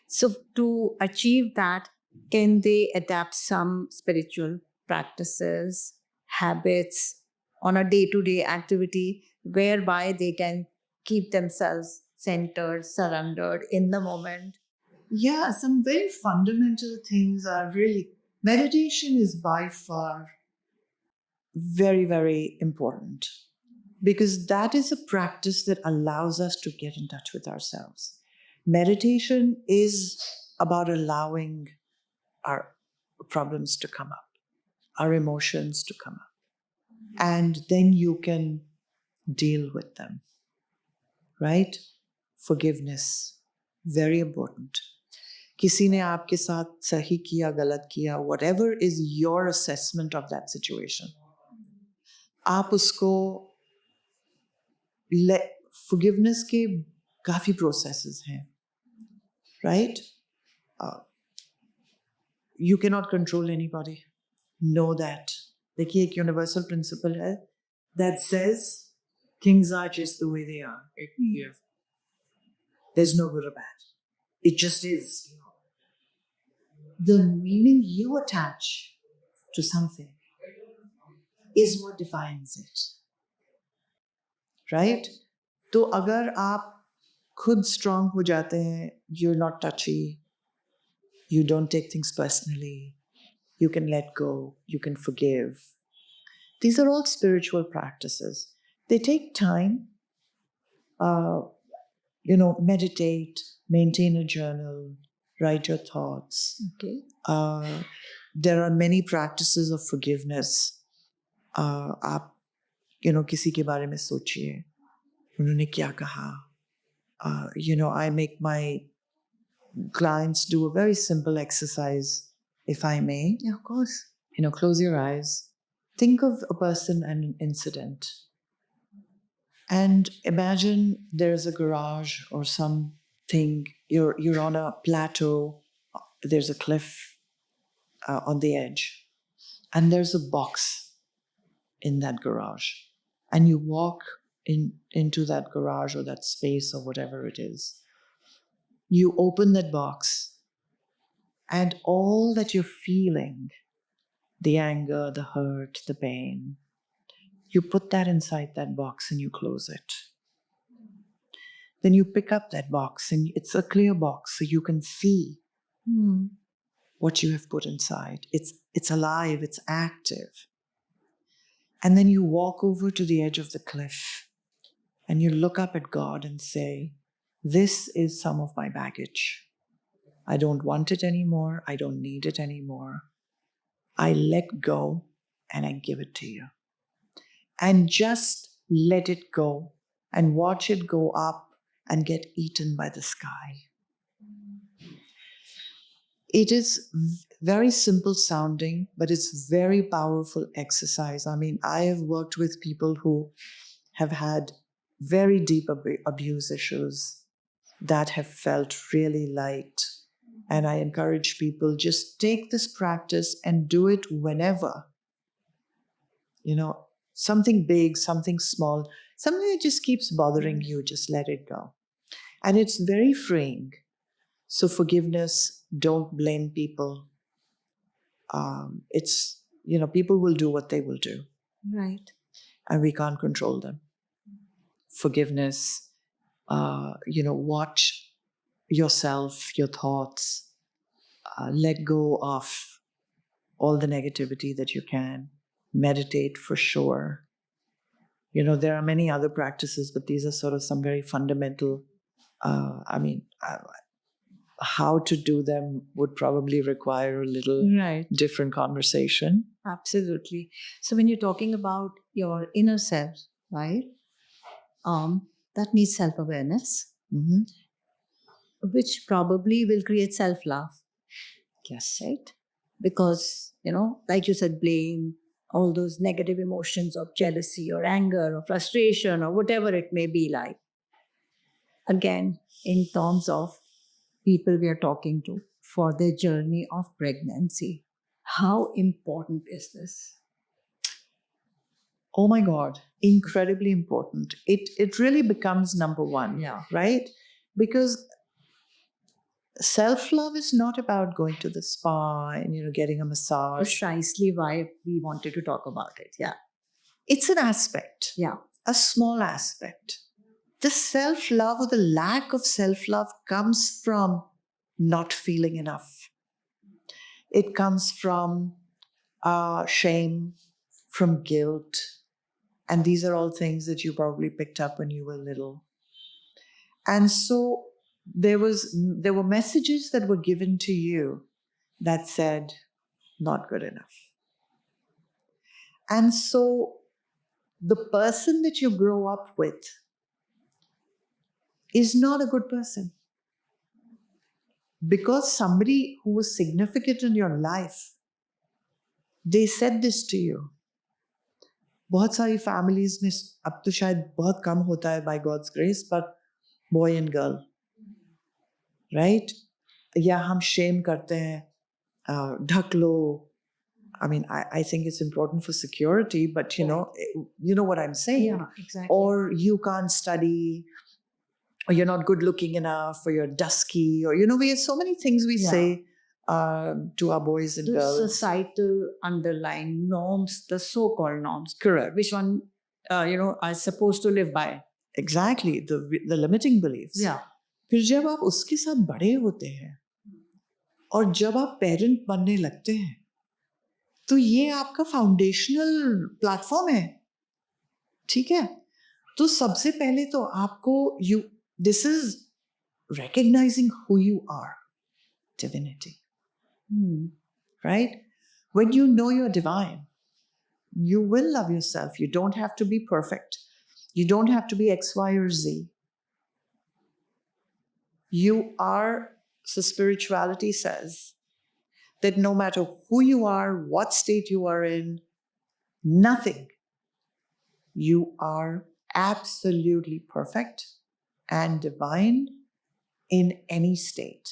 So to achieve that, can they adapt some spiritual practices, habits on a day-to-day activity whereby they can keep themselves centered, surrendered in the moment? Yeah, some very fundamental things are really, meditation is by far very, very important because that is a practice that allows us to get in touch with ourselves. Meditation is about allowing our problems to come up, our emotions to come up, and then you can deal with them, right? Forgiveness, very important. किसी ने आपके साथ सही किया गलत किया, whatever is your assessment of that situation, आप उसको forgiveness के काफी processes हैं, right? You cannot control anybody. Know that. देखिए एक universal principle है that says things are just the way they are. Yeah. There's no good or bad. It just is. The meaning you attach to something is what defines it. Right? तो अगर आप खुद strong हो जाते हैं, you're not touchy, you don't take things personally, you can let go, you can forgive. These are all spiritual practices. They take time. Meditate, maintain a journal, write your thoughts. Okay. There are many practices of forgiveness. आप किसी के बारे में सोचिए, उन्होंने क्या कहा. I make my clients do a very simple exercise, if I may. Yeah, of course. Close your eyes. Think of a person and an incident. And imagine there's a garage or something. You're on a plateau. There's a cliff on the edge. And there's a box in that garage. And you walk into that garage or that space or whatever it is. You open that box. And all that you're feeling, the anger, the hurt, the pain, you put that inside that box and you close it. Then you pick up that box and it's a clear box so you can see what you have put inside. It's alive, it's active. And then you walk over to the edge of the cliff and you look up at God and say, this is some of my baggage. I don't want it anymore. I don't need it anymore. I let go and I give it to you. And just let it go and watch it go up and get eaten by the sky. It is very simple sounding, but it's very powerful exercise. I mean, I have worked with people who have had very deep abuse issues that have felt really light. And I encourage people, just take this practice and do it whenever. Something big, something small, something that just keeps bothering you, just let it go. And it's very freeing. So forgiveness, don't blame people. People will do what they will do. Right. And we can't control them. Forgiveness, watch yourself, your thoughts, let go of all the negativity that you can. Meditate for sure. There are many other practices, but these are sort of some very fundamental. How to do them would probably require a little different conversation. Absolutely. So when you're talking about your inner self, right? That needs self-awareness, which probably will create self-love. Yes. Right? Because, like you said, blame, all those negative emotions of jealousy or anger or frustration or whatever it may be like. Again, in terms of people we are talking to for their journey of pregnancy, how important is this? Oh my God, incredibly important. It really becomes number one, Yeah. right? Because Self-love is not about going to the spa and, getting a massage. Precisely why we wanted to talk about it. Yeah. It's an aspect, Yeah. a small aspect. The self-love or the lack of self-love comes from not feeling enough. It comes from shame, from guilt. And these are all things that you probably picked up when you were little. And so there were messages that were given to you that said, not good enough. And so the person that you grow up with is not a good person. Because somebody who was significant in your life, they said this to you. बहुत सारी families में अब तो शायद बहुत कम होता है by God's grace, but boy and girl, right? या हम shame करते हैं, ढक लो. I mean, I think it's important for security, but you know what I'm saying. Yeah, exactly. Or you can't study, or you're not good looking enough, or you're dusky, or we have so many things we say to our boys and the girls. societal underlying norms, the so-called norms, Correct. which one are supposed to live by. Exactly, the limiting beliefs. Yeah. फिर जब आप उसके साथ बड़े होते हैं और जब आप पेरेंट बनने लगते हैं तो ये आपका फाउंडेशनल प्लेटफॉर्म है, ठीक है? तो सबसे पहले तो आपको this is recognizing who you are, divinity. Right? When you know you're divine, you will love yourself. You don't have to be perfect. You don't have to be X, Y, or Z. You are, so spirituality says, that no matter who you are, what state you are in, nothing, you are absolutely perfect and divine in any state.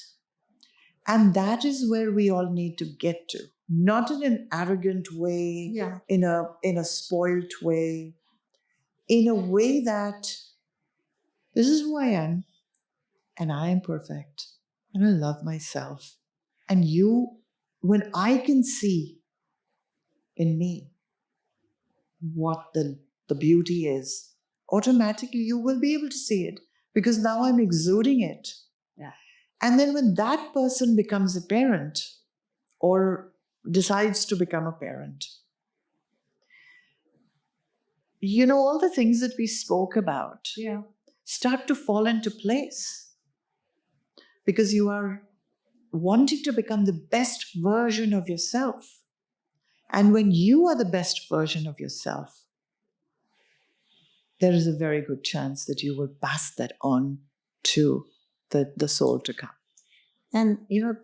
And that is where we all need to get to. Not in an arrogant way, in a spoiled way, in a way that this is who I am, and I am perfect, and I love myself. And when I can see in me what the beauty is, automatically you will be able to see it because now I'm exuding it. Yeah. And then when that person becomes a parent or decides to become a parent, all the things that we spoke about start to fall into place because you are wanting to become the best version of yourself. And when you are the best version of yourself, there is a very good chance that you will pass that on to the soul to come. And,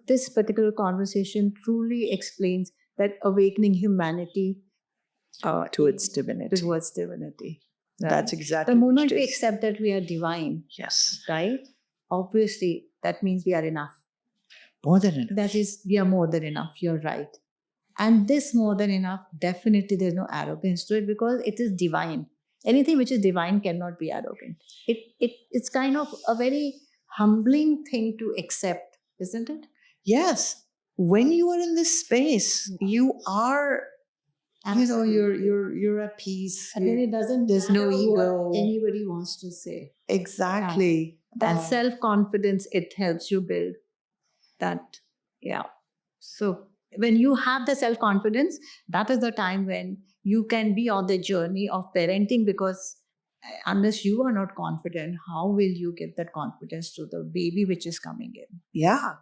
this particular conversation truly explains that awakening humanity to its divinity. Towards divinity. Right? That's exactly the moment we accept that we are divine. Yes. Right? Obviously, that means we are enough. More than enough. That is, we are more than enough. You're right. And this more than enough, definitely there's no arrogance to it because it is divine. Anything which is divine cannot be arrogant. It's kind of a very humbling thing to accept, isn't it? Yes. When you are in this space, you are, you're at peace. And then it doesn't. There's no ego. What anybody wants to say. Exactly. Yeah. That self-confidence, it helps you build that. Yeah. So when you have the self-confidence, that is the time when you can be on the journey of parenting, because unless you are not confident, how will you get that confidence to the baby which is coming in? Yeah.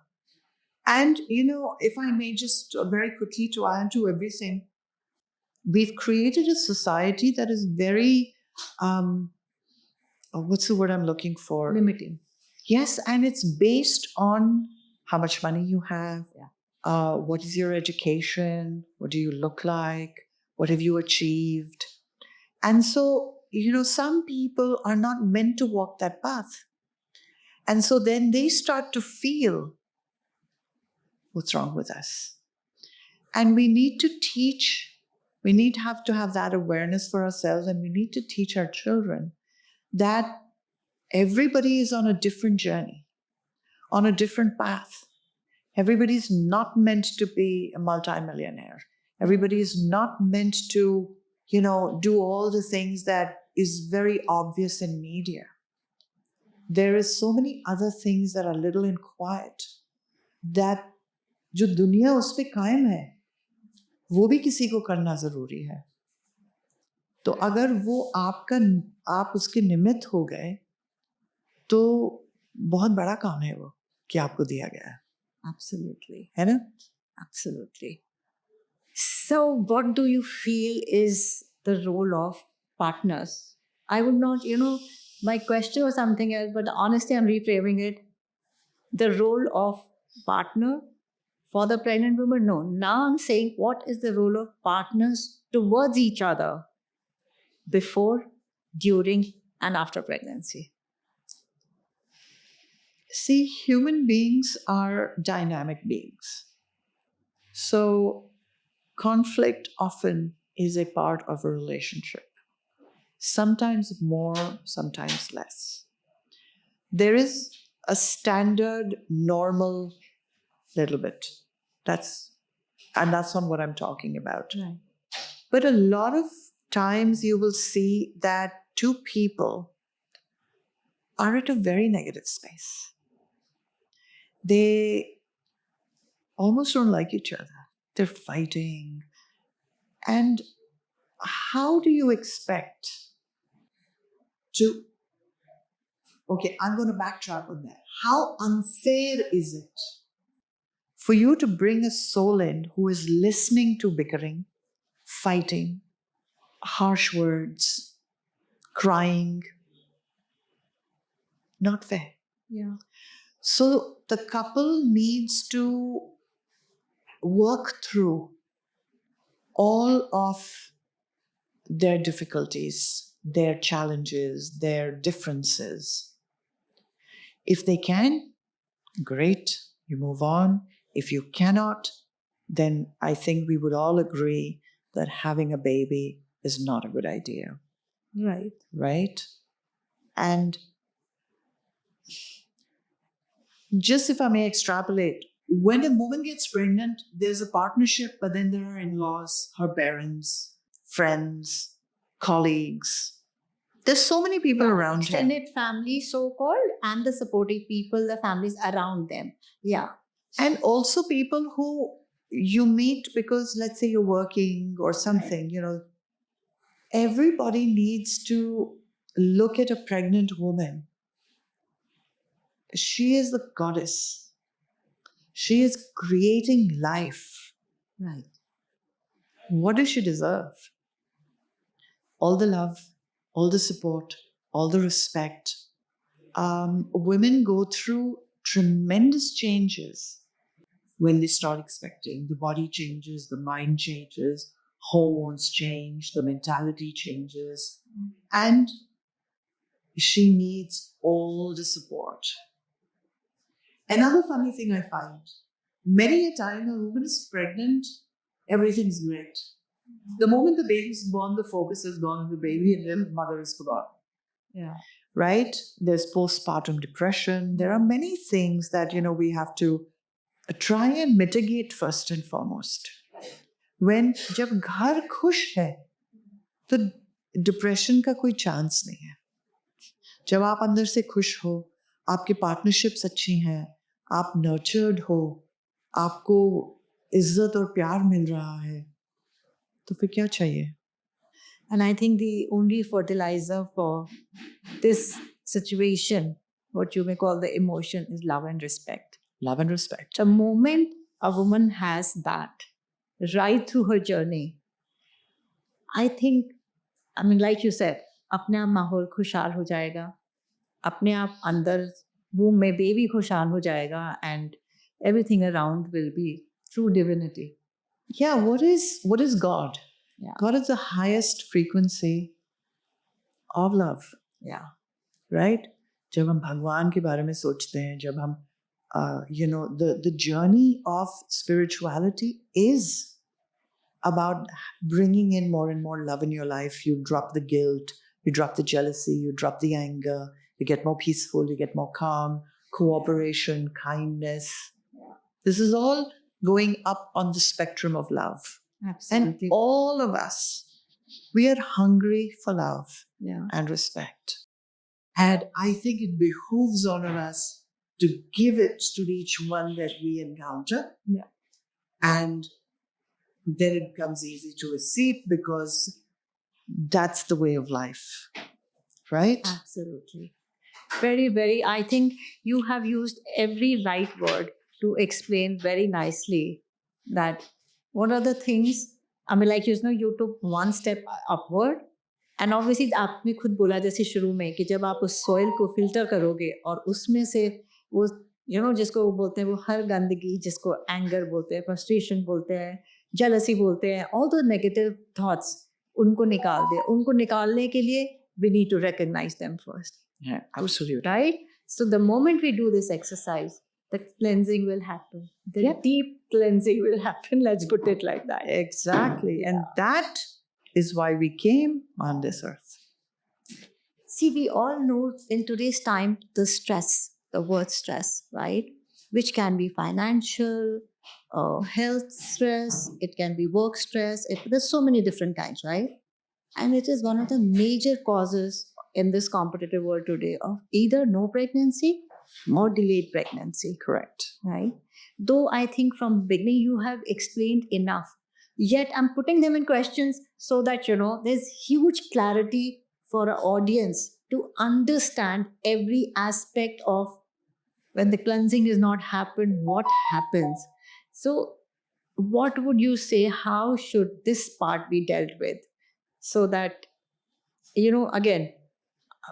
And, if I may just very quickly to add to everything, we've created a society that is very, what's the word I'm looking for? Limiting. Yes, and it's based on how much money you have, what is your education, what do you look like, what have you achieved? And so, some people are not meant to walk that path. And so then they start to feel, what's wrong with us? And we need to teach, we need to have that awareness for ourselves, and we need to teach our children that everybody is on a different journey. on a different path. Everybody's not meant to be a multimillionaire. Everybody is not meant to, do all the things that is very obvious in media. There is so many other things that are little and quiet that जो दुनिया उस पे कायम है वो भी किसी को करना जरूरी है. तो अगर वो आप उसके निमित्त हो गए तो बहुत बड़ा काम है वो कि आपको दिया गया है. Absolutely. है ना? Absolutely. So, what do you feel is the role of partners? I would not, my question was something else, but honestly, I'm reframing it. The role of partner for the pregnant woman? No. Now I'm saying, what is the role of partners towards each other before, during, and after pregnancy? See, human beings are dynamic beings. So, conflict often is a part of a relationship. Sometimes more, sometimes less. There is a standard, normal little bit. That's not what I'm talking about. Right. But a lot of times you will see that two people are at a very negative space. They almost don't like each other. They're fighting. And how do you expect to... Okay, I'm going to backtrack on that. How unfair is it for you to bring a soul in who is listening to bickering, fighting, harsh words, crying? Not fair. Yeah. So the couple needs to work through all of their difficulties, their challenges, their differences. If they can, great, you move on. If you cannot, then I think we would all agree that having a baby is not a good idea. Right. Right? And just if I may extrapolate, when a woman gets pregnant, there's a partnership, but then there are in-laws, her parents, friends, colleagues. There's so many people around her. Extended family, so-called, and the supportive people, the families around them. Yeah. And also people who you meet because, let's say, you're working or something, everybody needs to look at a pregnant woman. She is the goddess. She is creating life. Right. What does she deserve? All the love, all the support, all the respect. Women go through tremendous changes when they start expecting. The body changes, the mind changes, hormones change, the mentality changes, and she needs all the support. Another funny thing I find, many a time a woman is pregnant, everything's great. The moment the baby's born, the focus is gone on the baby and then the mother is forgotten. Yeah. Right? There's postpartum depression. There are many things that, we have to try and mitigate first and foremost. When जब घर खुश है, तो depression का कोई chance नहीं है. जब आप अंदर से खुश हो, आपके पार्टनरशिप्स अच्छी हैं, आप नर्चर्ड हो, आपको इज्जत और प्यार मिल रहा है, तो फिर क्या चाहिए? And I think the only fertilizer for this situation, what you may call the emotion, is love and respect. Love and respect. The moment a woman has that right through her journey, I think, like you said, अपने आप माहौल खुशहाल हो जाएगा, अपने आप अंदर womb में baby खुशहाल हो जाएगा, and everything around will be through divinity. Yeah, what is God? Yeah. God is the highest frequency of love. Yeah. Right? जब हम भगवान के बारे में सोचते हैं, जब हम the journey of spirituality is about bringing in more and more love in your life. You drop the guilt, you drop the jealousy, you drop the anger, you get more peaceful, you get more calm, cooperation, kindness. This is all going up on the spectrum of love. Absolutely. And all of us, we are hungry for love Yeah. and respect. And I think it behooves all of us to give it to each one that we encounter. Yeah. And then it becomes easy to receive because that's the way of life, right? Absolutely. Very, very. I think you have used every right word to explain very nicely that what are the things, I mean, like, you took one step upward. And obviously आपने खुद बोला जैसे शुरू में कि जब आप उस सॉइल को फिल्टर करोगे और उसमें से वो जिसको वो बोलते हैं वो हर गंदगी, जिसको एंगर बोलते हैं, फ्रस्ट्रेशन बोलते हैं, जेलसी बोलते हैं, ऑल द नेगेटिव थॉट्स, उनको निकाल दे. उनको निकालने के लिए we need to recognise them first. Yeah, absolutely. Right? So the moment we do this exercise, the cleansing will happen. The deep cleansing will happen. Let's put it like that. Exactly. And that is why we came on this earth. See, we all know in today's time the stress, the word stress, right? Which can be financial, health stress, it can be work stress. There's so many different kinds, right? And it is one of the major causes in this competitive world today of either no pregnancy or delayed pregnancy. Correct. Right? Though I think from beginning you have explained enough, yet I'm putting them in questions so that there's huge clarity for our audience to understand every aspect of when the cleansing is not happened, what happens. So what would you say, how should this part be dealt with so that again,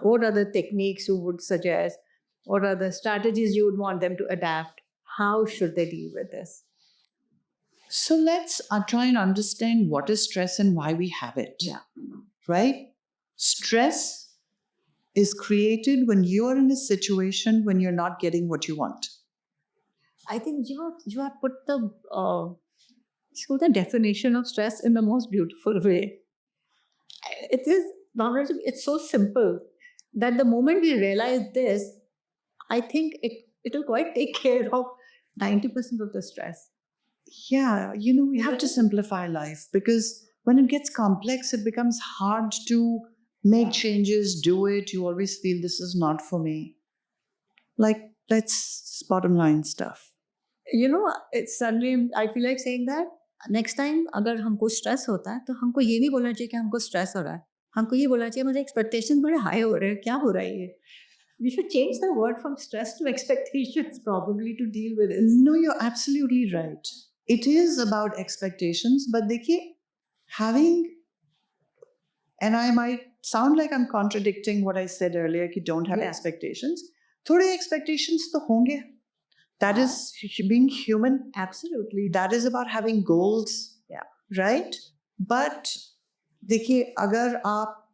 what are the techniques you would suggest? What are the strategies you would want them to adapt? How should they deal with this? So let's try and understand what is stress and why we have it. Yeah. Right? Stress is created when you're in a situation when you're not getting what you want. I think you have put the definition of stress in the most beautiful way. It is it's so simple that the moment we realize this, I think it will quite take care of 90% of the stress. Yeah, we have to simplify life because when it gets complex, it becomes hard to make changes, do it. You always feel this is not for me. Like, that's bottom line stuff. It's suddenly, I feel like saying that next time अगर हमको stress होता है तो हमको ये नहीं बोलना चाहिए कि हमको stress हो रहा है. हमको ये बोलना चाहिए मुझे expectations बड़े high हो रहे हैं, क्या हो रहा है ये? We should change the word from stress to expectations probably to deal with it. No, you're absolutely right. It is about expectations, but देखिए, and I might sound like I'm contradicting what I said earlier, कि don't have expectations. थोड़े expectations तो होंगे. That is being human. Absolutely. That is about having goals. Yeah. Right? But देखिए, अगर आप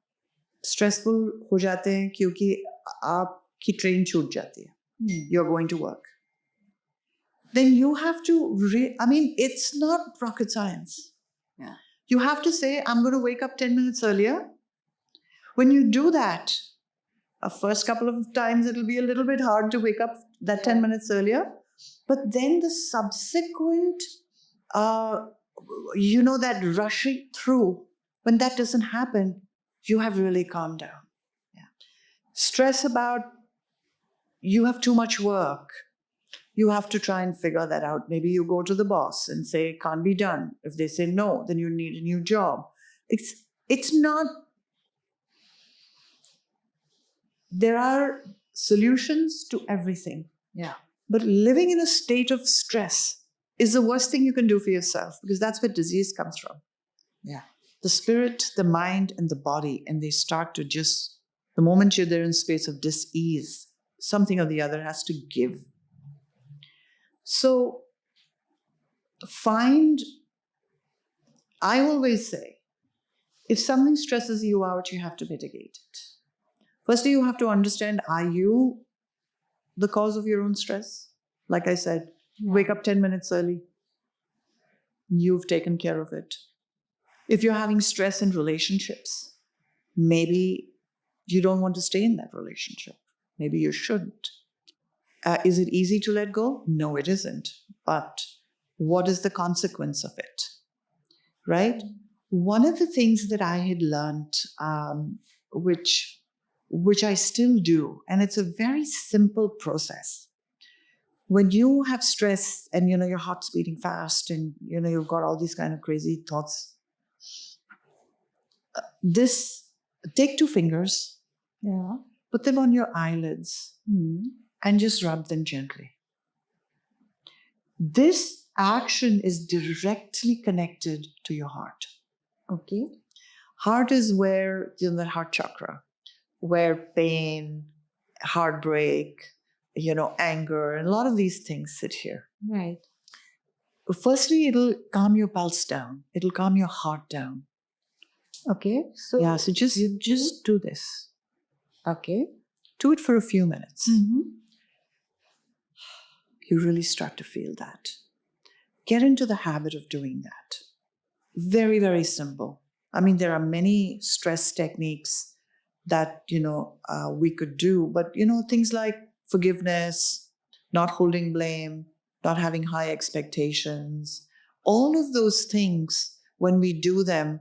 stressful हो जाते हैं क्योंकि आपकी ट्रेन छूट जाती है, you're going to work, then you have to, it's not rocket science. Yeah. You have to say, I'm going to wake up 10 minutes earlier. When you do that, the first couple of times it'll be a little bit hard to wake up that 10 minutes earlier. But then the subsequent, that rushing through, when that doesn't happen, you have really calmed down. Yeah. Stress about you have too much work. You have to try and figure that out. Maybe you go to the boss and say, it can't be done. If they say no, then you need a new job. It's not. There are solutions to everything. Yeah. But living in a state of stress is the worst thing you can do for yourself because that's where disease comes from. Yeah. The spirit, the mind, and the body, and they start to just, the moment you're there in space of dis-ease, something or the other has to give. So I always say, if something stresses you out, you have to mitigate it. Firstly, you have to understand, are you the cause of your own stress? Like I said, wake up 10 minutes early. You've taken care of it. If you're having stress in relationships, maybe you don't want to stay in that relationship. Maybe you shouldn't. Is it easy to let go? No, it isn't. But what is the consequence of it? Right? One of the things that I had learned, which I still do, and it's a very simple process. When you have stress and your heart's beating fast and you've got all these kind of crazy thoughts, take 2 fingers, Yeah. put them on your eyelids, Hmm. and just rub them gently. This action is directly connected to your heart. Okay. Heart is where, the heart chakra, where pain, heartbreak, anger, and a lot of these things sit here. Right. Firstly, it'll calm your pulse down. It'll calm your heart down. Okay. So Yeah, so just do this. okay. Do it for a few minutes. Mm-hmm. You really start to feel that. Get into the habit of doing that. Very, very simple. I mean, there are many stress techniques that, we could do, but, things like forgiveness, not holding blame, not having high expectations, all of those things, when we do them,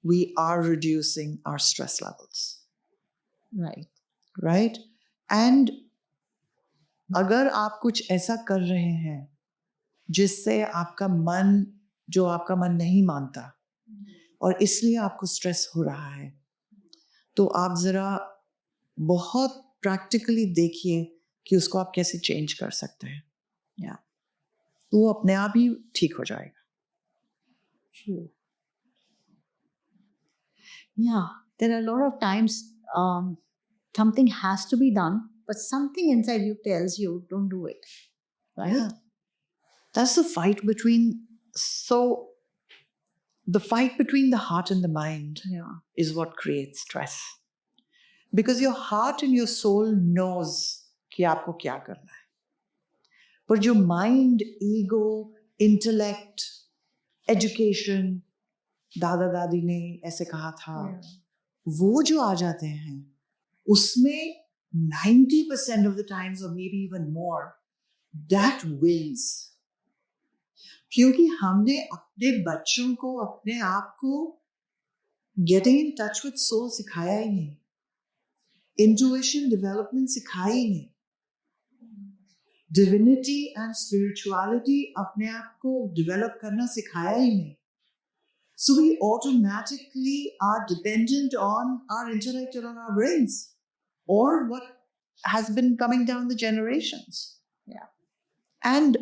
we are reducing our stress levels. Right. Right? And अगर आप कुछ ऐसा कर रहे हैं जिससे आपका मन नहीं मानता और इसलिए आपको स्ट्रेस हो रहा है, तो आप जरा बहुत प्रैक्टिकली देखिए कि उसको आप कैसे चेंज कर सकते हैं. या तो वो अपने आप ही ठीक हो जाएगा. True. Yeah, there are a lot of times something has to be done, but something inside you tells you don't do it. Right? Yeah. That's the fight between. So the fight between the heart and the mind is what creates stress. Because your heart and your soul knows कि आपको क्या करना है. But your mind, ego, intellect, education, दादा दादी ने ऐसे कहा था, वो जो आ जाते हैं, उसमें 90% of the times or maybe even more, that wins. क्योंकि हमने अपने बच्चों को, अपने आप को getting in touch with soul सिखाया ही नहीं. Intuition development सिखाया ही नहीं. Divinity and spirituality अपने आप को develop करना सिखाया ही नहीं. So we automatically are dependent on our intellect and on our brains, or what has been coming down the generations. Yeah. And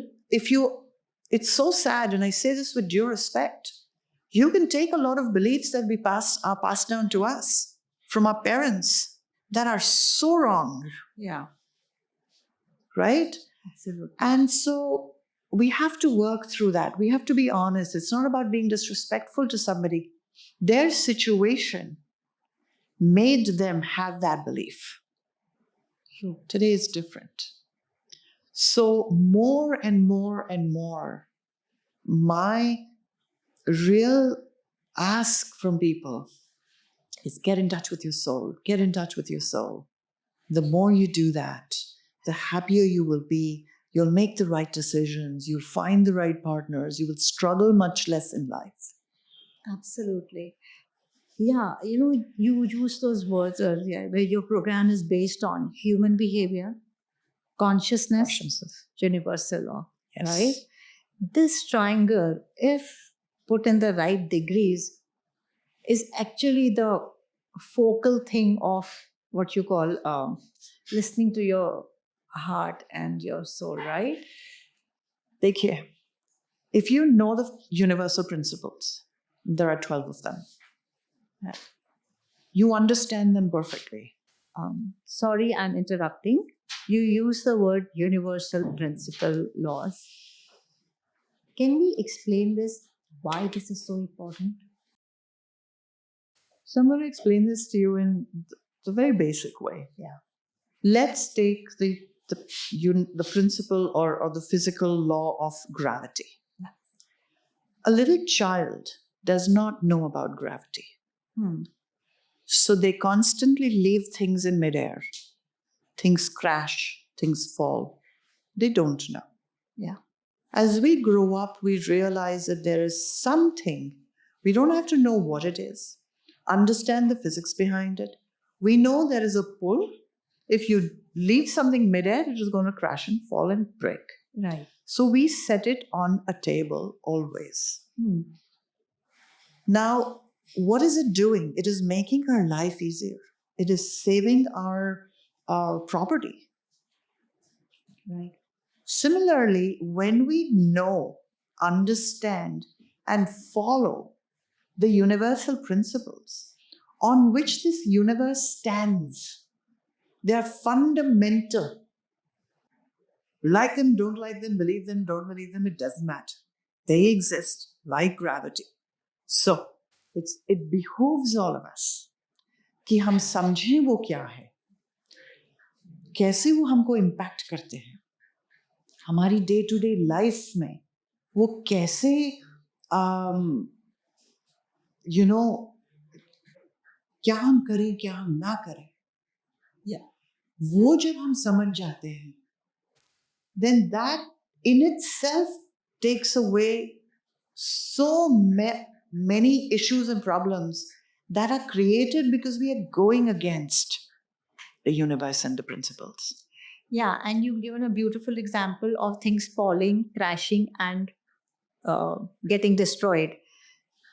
it's so sad, and I say this with due respect, you can take a lot of beliefs that are passed down to us from our parents that are so wrong. Yeah. Right? Absolutely. And so we have to work through that. We have to be honest. It's not about being disrespectful to somebody. Their situation made them have that belief. True. Today is different. So more and more and more, my real ask from people is get in touch with your soul. Get in touch with your soul. The more you do that, the happier you will be. You'll make the right decisions. You'll find the right partners. You will struggle much less in life. Absolutely. Yeah, you used those words earlier where your program is based on human behavior, consciousness, universal law. Yes. Right? This triangle, if put in the right degrees, is actually the focal thing of what you call listening to your heart and your soul, right? देखिए, if you know the universal principles, there are 12 of them. You understand them perfectly. Sorry, I'm interrupting. You use the word universal principle laws. Can we explain this? Why this is so important? So I'm going to explain this to you in the very basic way. Yeah. Let's take the principle or the physical law of gravity. Yeah. A little child does not know about gravity. So they constantly leave things in midair. Things crash, things fall. They don't know. Yeah. As we grow up, we realize that there is something. We don't have to know what it is, understand the physics behind it. We know there is a pull. If you leave something midair, it is going to crash and fall and break. Right. So we set it on a table always. Now, what is it doing? It is making our life easier. It is saving our property. Right. Similarly, when we know, understand, and follow the universal principles on which this universe stands, they are fundamental. Like them, don't like them, believe them, don't believe them, it doesn't matter. They exist like gravity. So, it behooves all of us कि हम समझें वो क्या है, कैसे वो हमको impact करते हैं, हमारी डे टू डे लाइफ में वो कैसे क्या हम करें क्या हम ना करें, वो जब हम समझ जाते हैं, then that in itself takes away so many issues and problems that are created because we are going against the universe and the principles. Yeah, and you've given a beautiful example of things falling, crashing, and getting destroyed.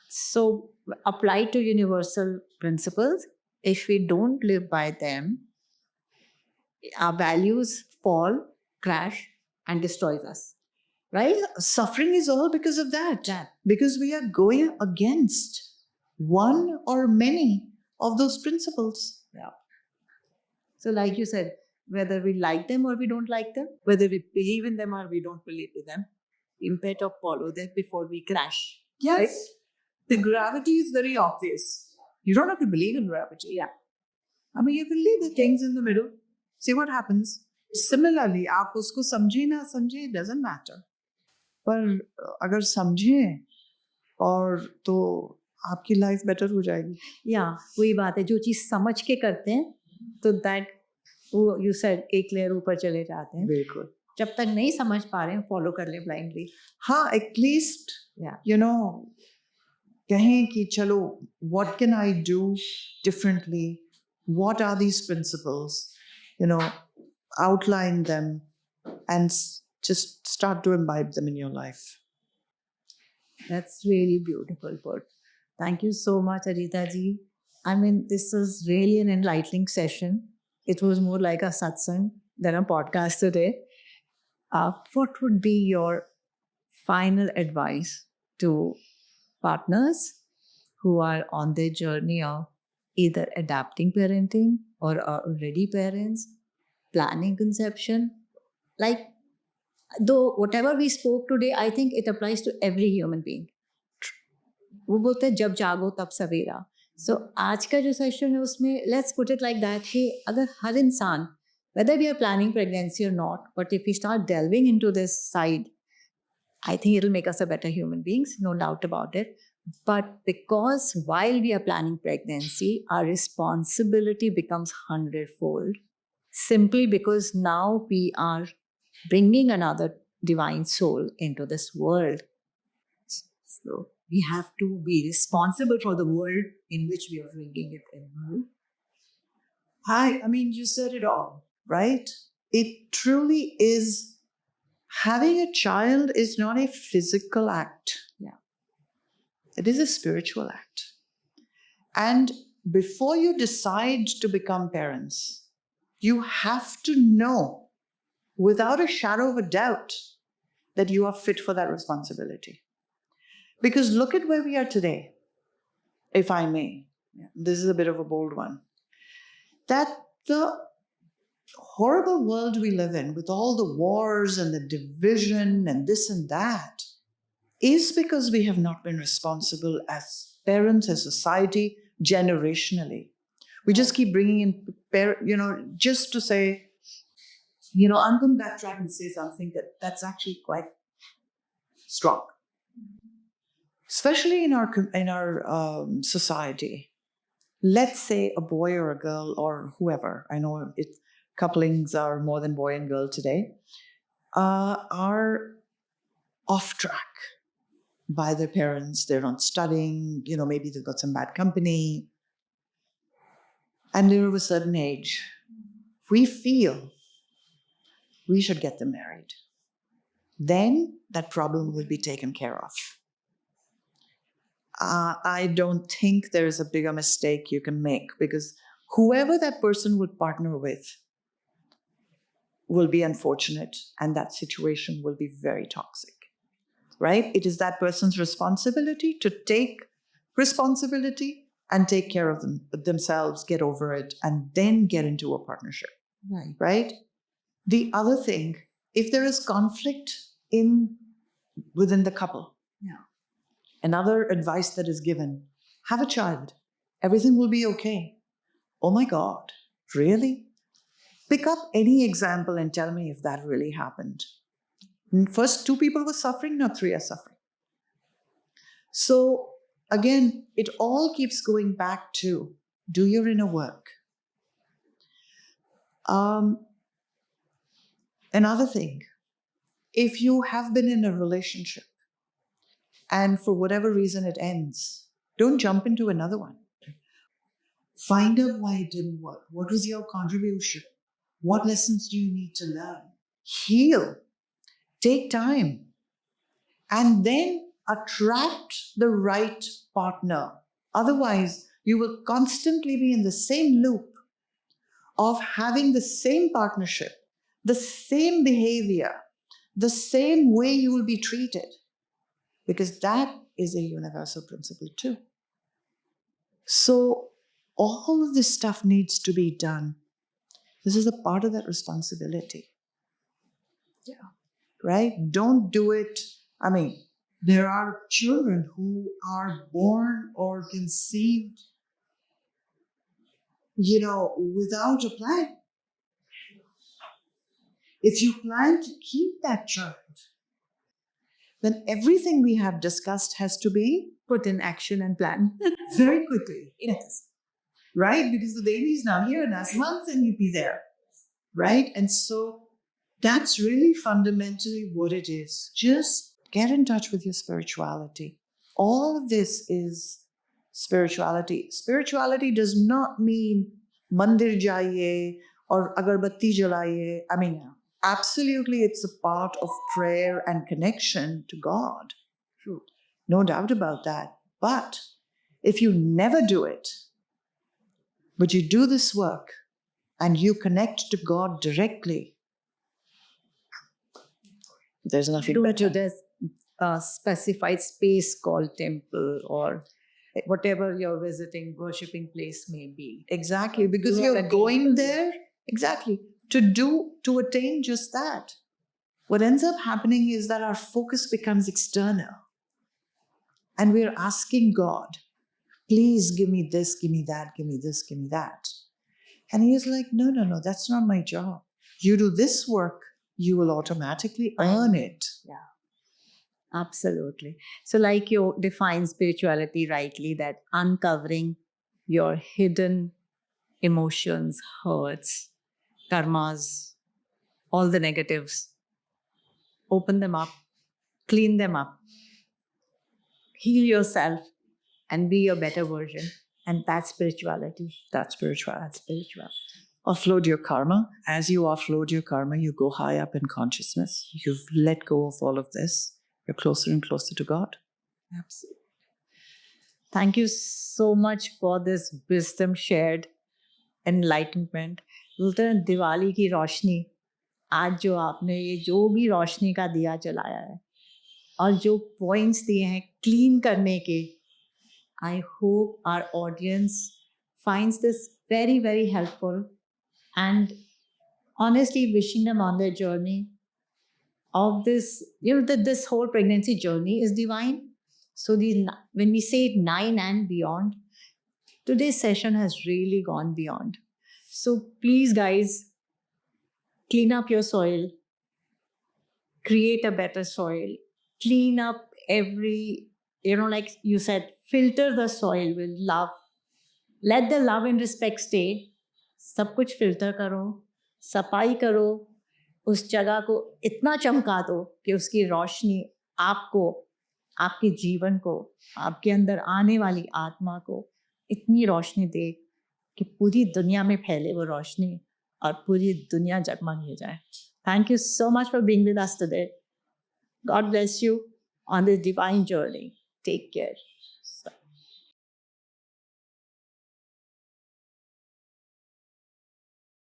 So, applied to universal principles, if we don't live by them, our values fall, crash, and destroys us. Right? Suffering is all because of that. Because we are going against one or many of those principles. Yeah. So, like you said, whether we like them or we don't like them, whether we believe in them or we don't believe in them, impede or follow them before we crash. Yes. Right? The gravity is very obvious. You don't have to believe in gravity. Yeah. I mean, you can leave the things in the middle, see what happens. Similarly, आप उसको समझे ना समझे, it doesn't matter. पर अगर समझें और तो आपकी लाइफ बेटर हो जाएगी. Yeah, वही बात है, जो चीज समझ के करते हैं तो दैट वो यू सेड एक लेयर ऊपर चले जाते हैं. बिल्कुल. जब तक नहीं समझ पा रहे हैं फॉलो कर ले ब्लाइंडली. हाँ, एटलीस्ट कहें कि चलो what can I do differently, what are these principles, outline them and just start to imbibe them in your life. That's really beautiful put. Thank you so much, Arita ji. I mean, this is really an enlightening session. It was more like a satsang than a podcast today. What would be your final advice to partners who are on their journey of either adapting parenting or are already parents, planning conception? Like, though whatever we spoke today, I think it applies to every human being. वो बोलते हैं जब जागो तब सवेरा. सो आज का जो session है उसमें let's put it like that कि अगर हर इंसान, whether we are planning pregnancy or not, but if we start delving into this side, I think it'll make us a better human beings, no doubt about it. But because while we are planning pregnancy, our responsibility becomes 100-fold, simply because now we are bringing another divine soul into this world. So we have to be responsible for the world in which we are bringing it in. I mean, you said it all, right? It truly is. Having a child is not a physical act. Yeah. It is a spiritual act. And before you decide to become parents, you have to know without a shadow of a doubt that you are fit for that responsibility. Because look at where we are today, if I may. This is a bit of a bold one. That the horrible world we live in, with all the wars and the division and this and that, is because we have not been responsible as parents, as society, generationally. We just keep bringing in, just to say, I'm going to backtrack and say something that's actually quite strong. Especially in our society. Let's say a boy or a girl or whoever. I know couplings are more than boy and girl today. are off track by their parents. They're not studying, maybe they've got some bad company, and they're of a certain age. We feel we should get them married. Then that problem will be taken care of. I don't think there is a bigger mistake you can make, because whoever that person would partner with will be unfortunate, and that situation will be very toxic, right? It is that person's responsibility to take responsibility and take care of themselves, get over it, and then get into a partnership, Right. right? The other thing, if there is conflict within the couple, another advice that is given, have a child. Everything will be okay. Oh my God, really? Pick up any example and tell me if that really happened. First, 2 people were suffering, now 3 are suffering. So again, it all keeps going back to do your inner work. Another thing, if you have been in a relationship and for whatever reason it ends, don't jump into another one. Find out why it didn't work. What was your contribution? What lessons do you need to learn? Heal. Take time. And then attract the right partner. Otherwise, you will constantly be in the same loop of having the same partnership, the same behavior, the same way you will be treated. Because that is a universal principle too. So all of this stuff needs to be done. This is a part of that responsibility. Yeah. Right? Don't do it. I mean, There are children who are born or conceived, without a plan. If you plan to keep that child, then everything we have discussed has to be put in action and plan very quickly. yes. Right? Because the baby is now here, 9 months, and you'll be there. Right? And so that's really fundamentally what it is. Just get in touch with your spirituality. All of this is spirituality. Spirituality does not mean mandir jaiye or agarbatti jalaiye. I mean, absolutely, it's a part of prayer and connection to God. True. No doubt about that. But if you never do it, but you do this work and you connect to God directly, there's nothing To better. this specified space called temple or whatever your visiting, worshipping place may be. Exactly, because You you're are going there exactly to attain just that. What ends up happening is that our focus becomes external. And we're asking God, please give me this, give me that, give me this, give me that. And He is like, no, that's not my job. You do this work, you will automatically earn it. Absolutely. So, like you define spirituality rightly, that uncovering your hidden emotions, hurts, karmas, all the negatives, open them up, clean them up, heal yourself, and be a better version. And that's spirituality. That's spirituality. That's spirituality. Offload your karma. As you offload your karma, you go high up in consciousness. You've let go of all of this. You're closer and closer to God. Absolutely. Thank you so much for this wisdom shared, enlightenment. बोलते हैं दिवाली की रोशनी, आज जो आपने ये जो भी रोशनी का दिया जलाया है और जो पॉइंट्स दिए हैं क्लीन करने के, I hope our audience finds this very, very helpful, and honestly wishing them on their journey of this, that this whole pregnancy journey is divine. So when we say 9 and beyond, today's session has really gone beyond. So please, guys, clean up your soil, create a better soil, clean up every, like you said, filter the soil with love. Let the love and respect stay. सब कुछ filter करो, सफाई करो, उस जगह को इतना चमका दो कि उसकी रोशनी आपको, आपके जीवन को, आपके अंदर आने वाली आत्मा को इतनी रोशनी दे कि पूरी दुनिया में फैले वो रोशनी और पूरी दुनिया जगमग हो जाए. Thank you so much for being with us today. God bless you on this divine journey. Take care.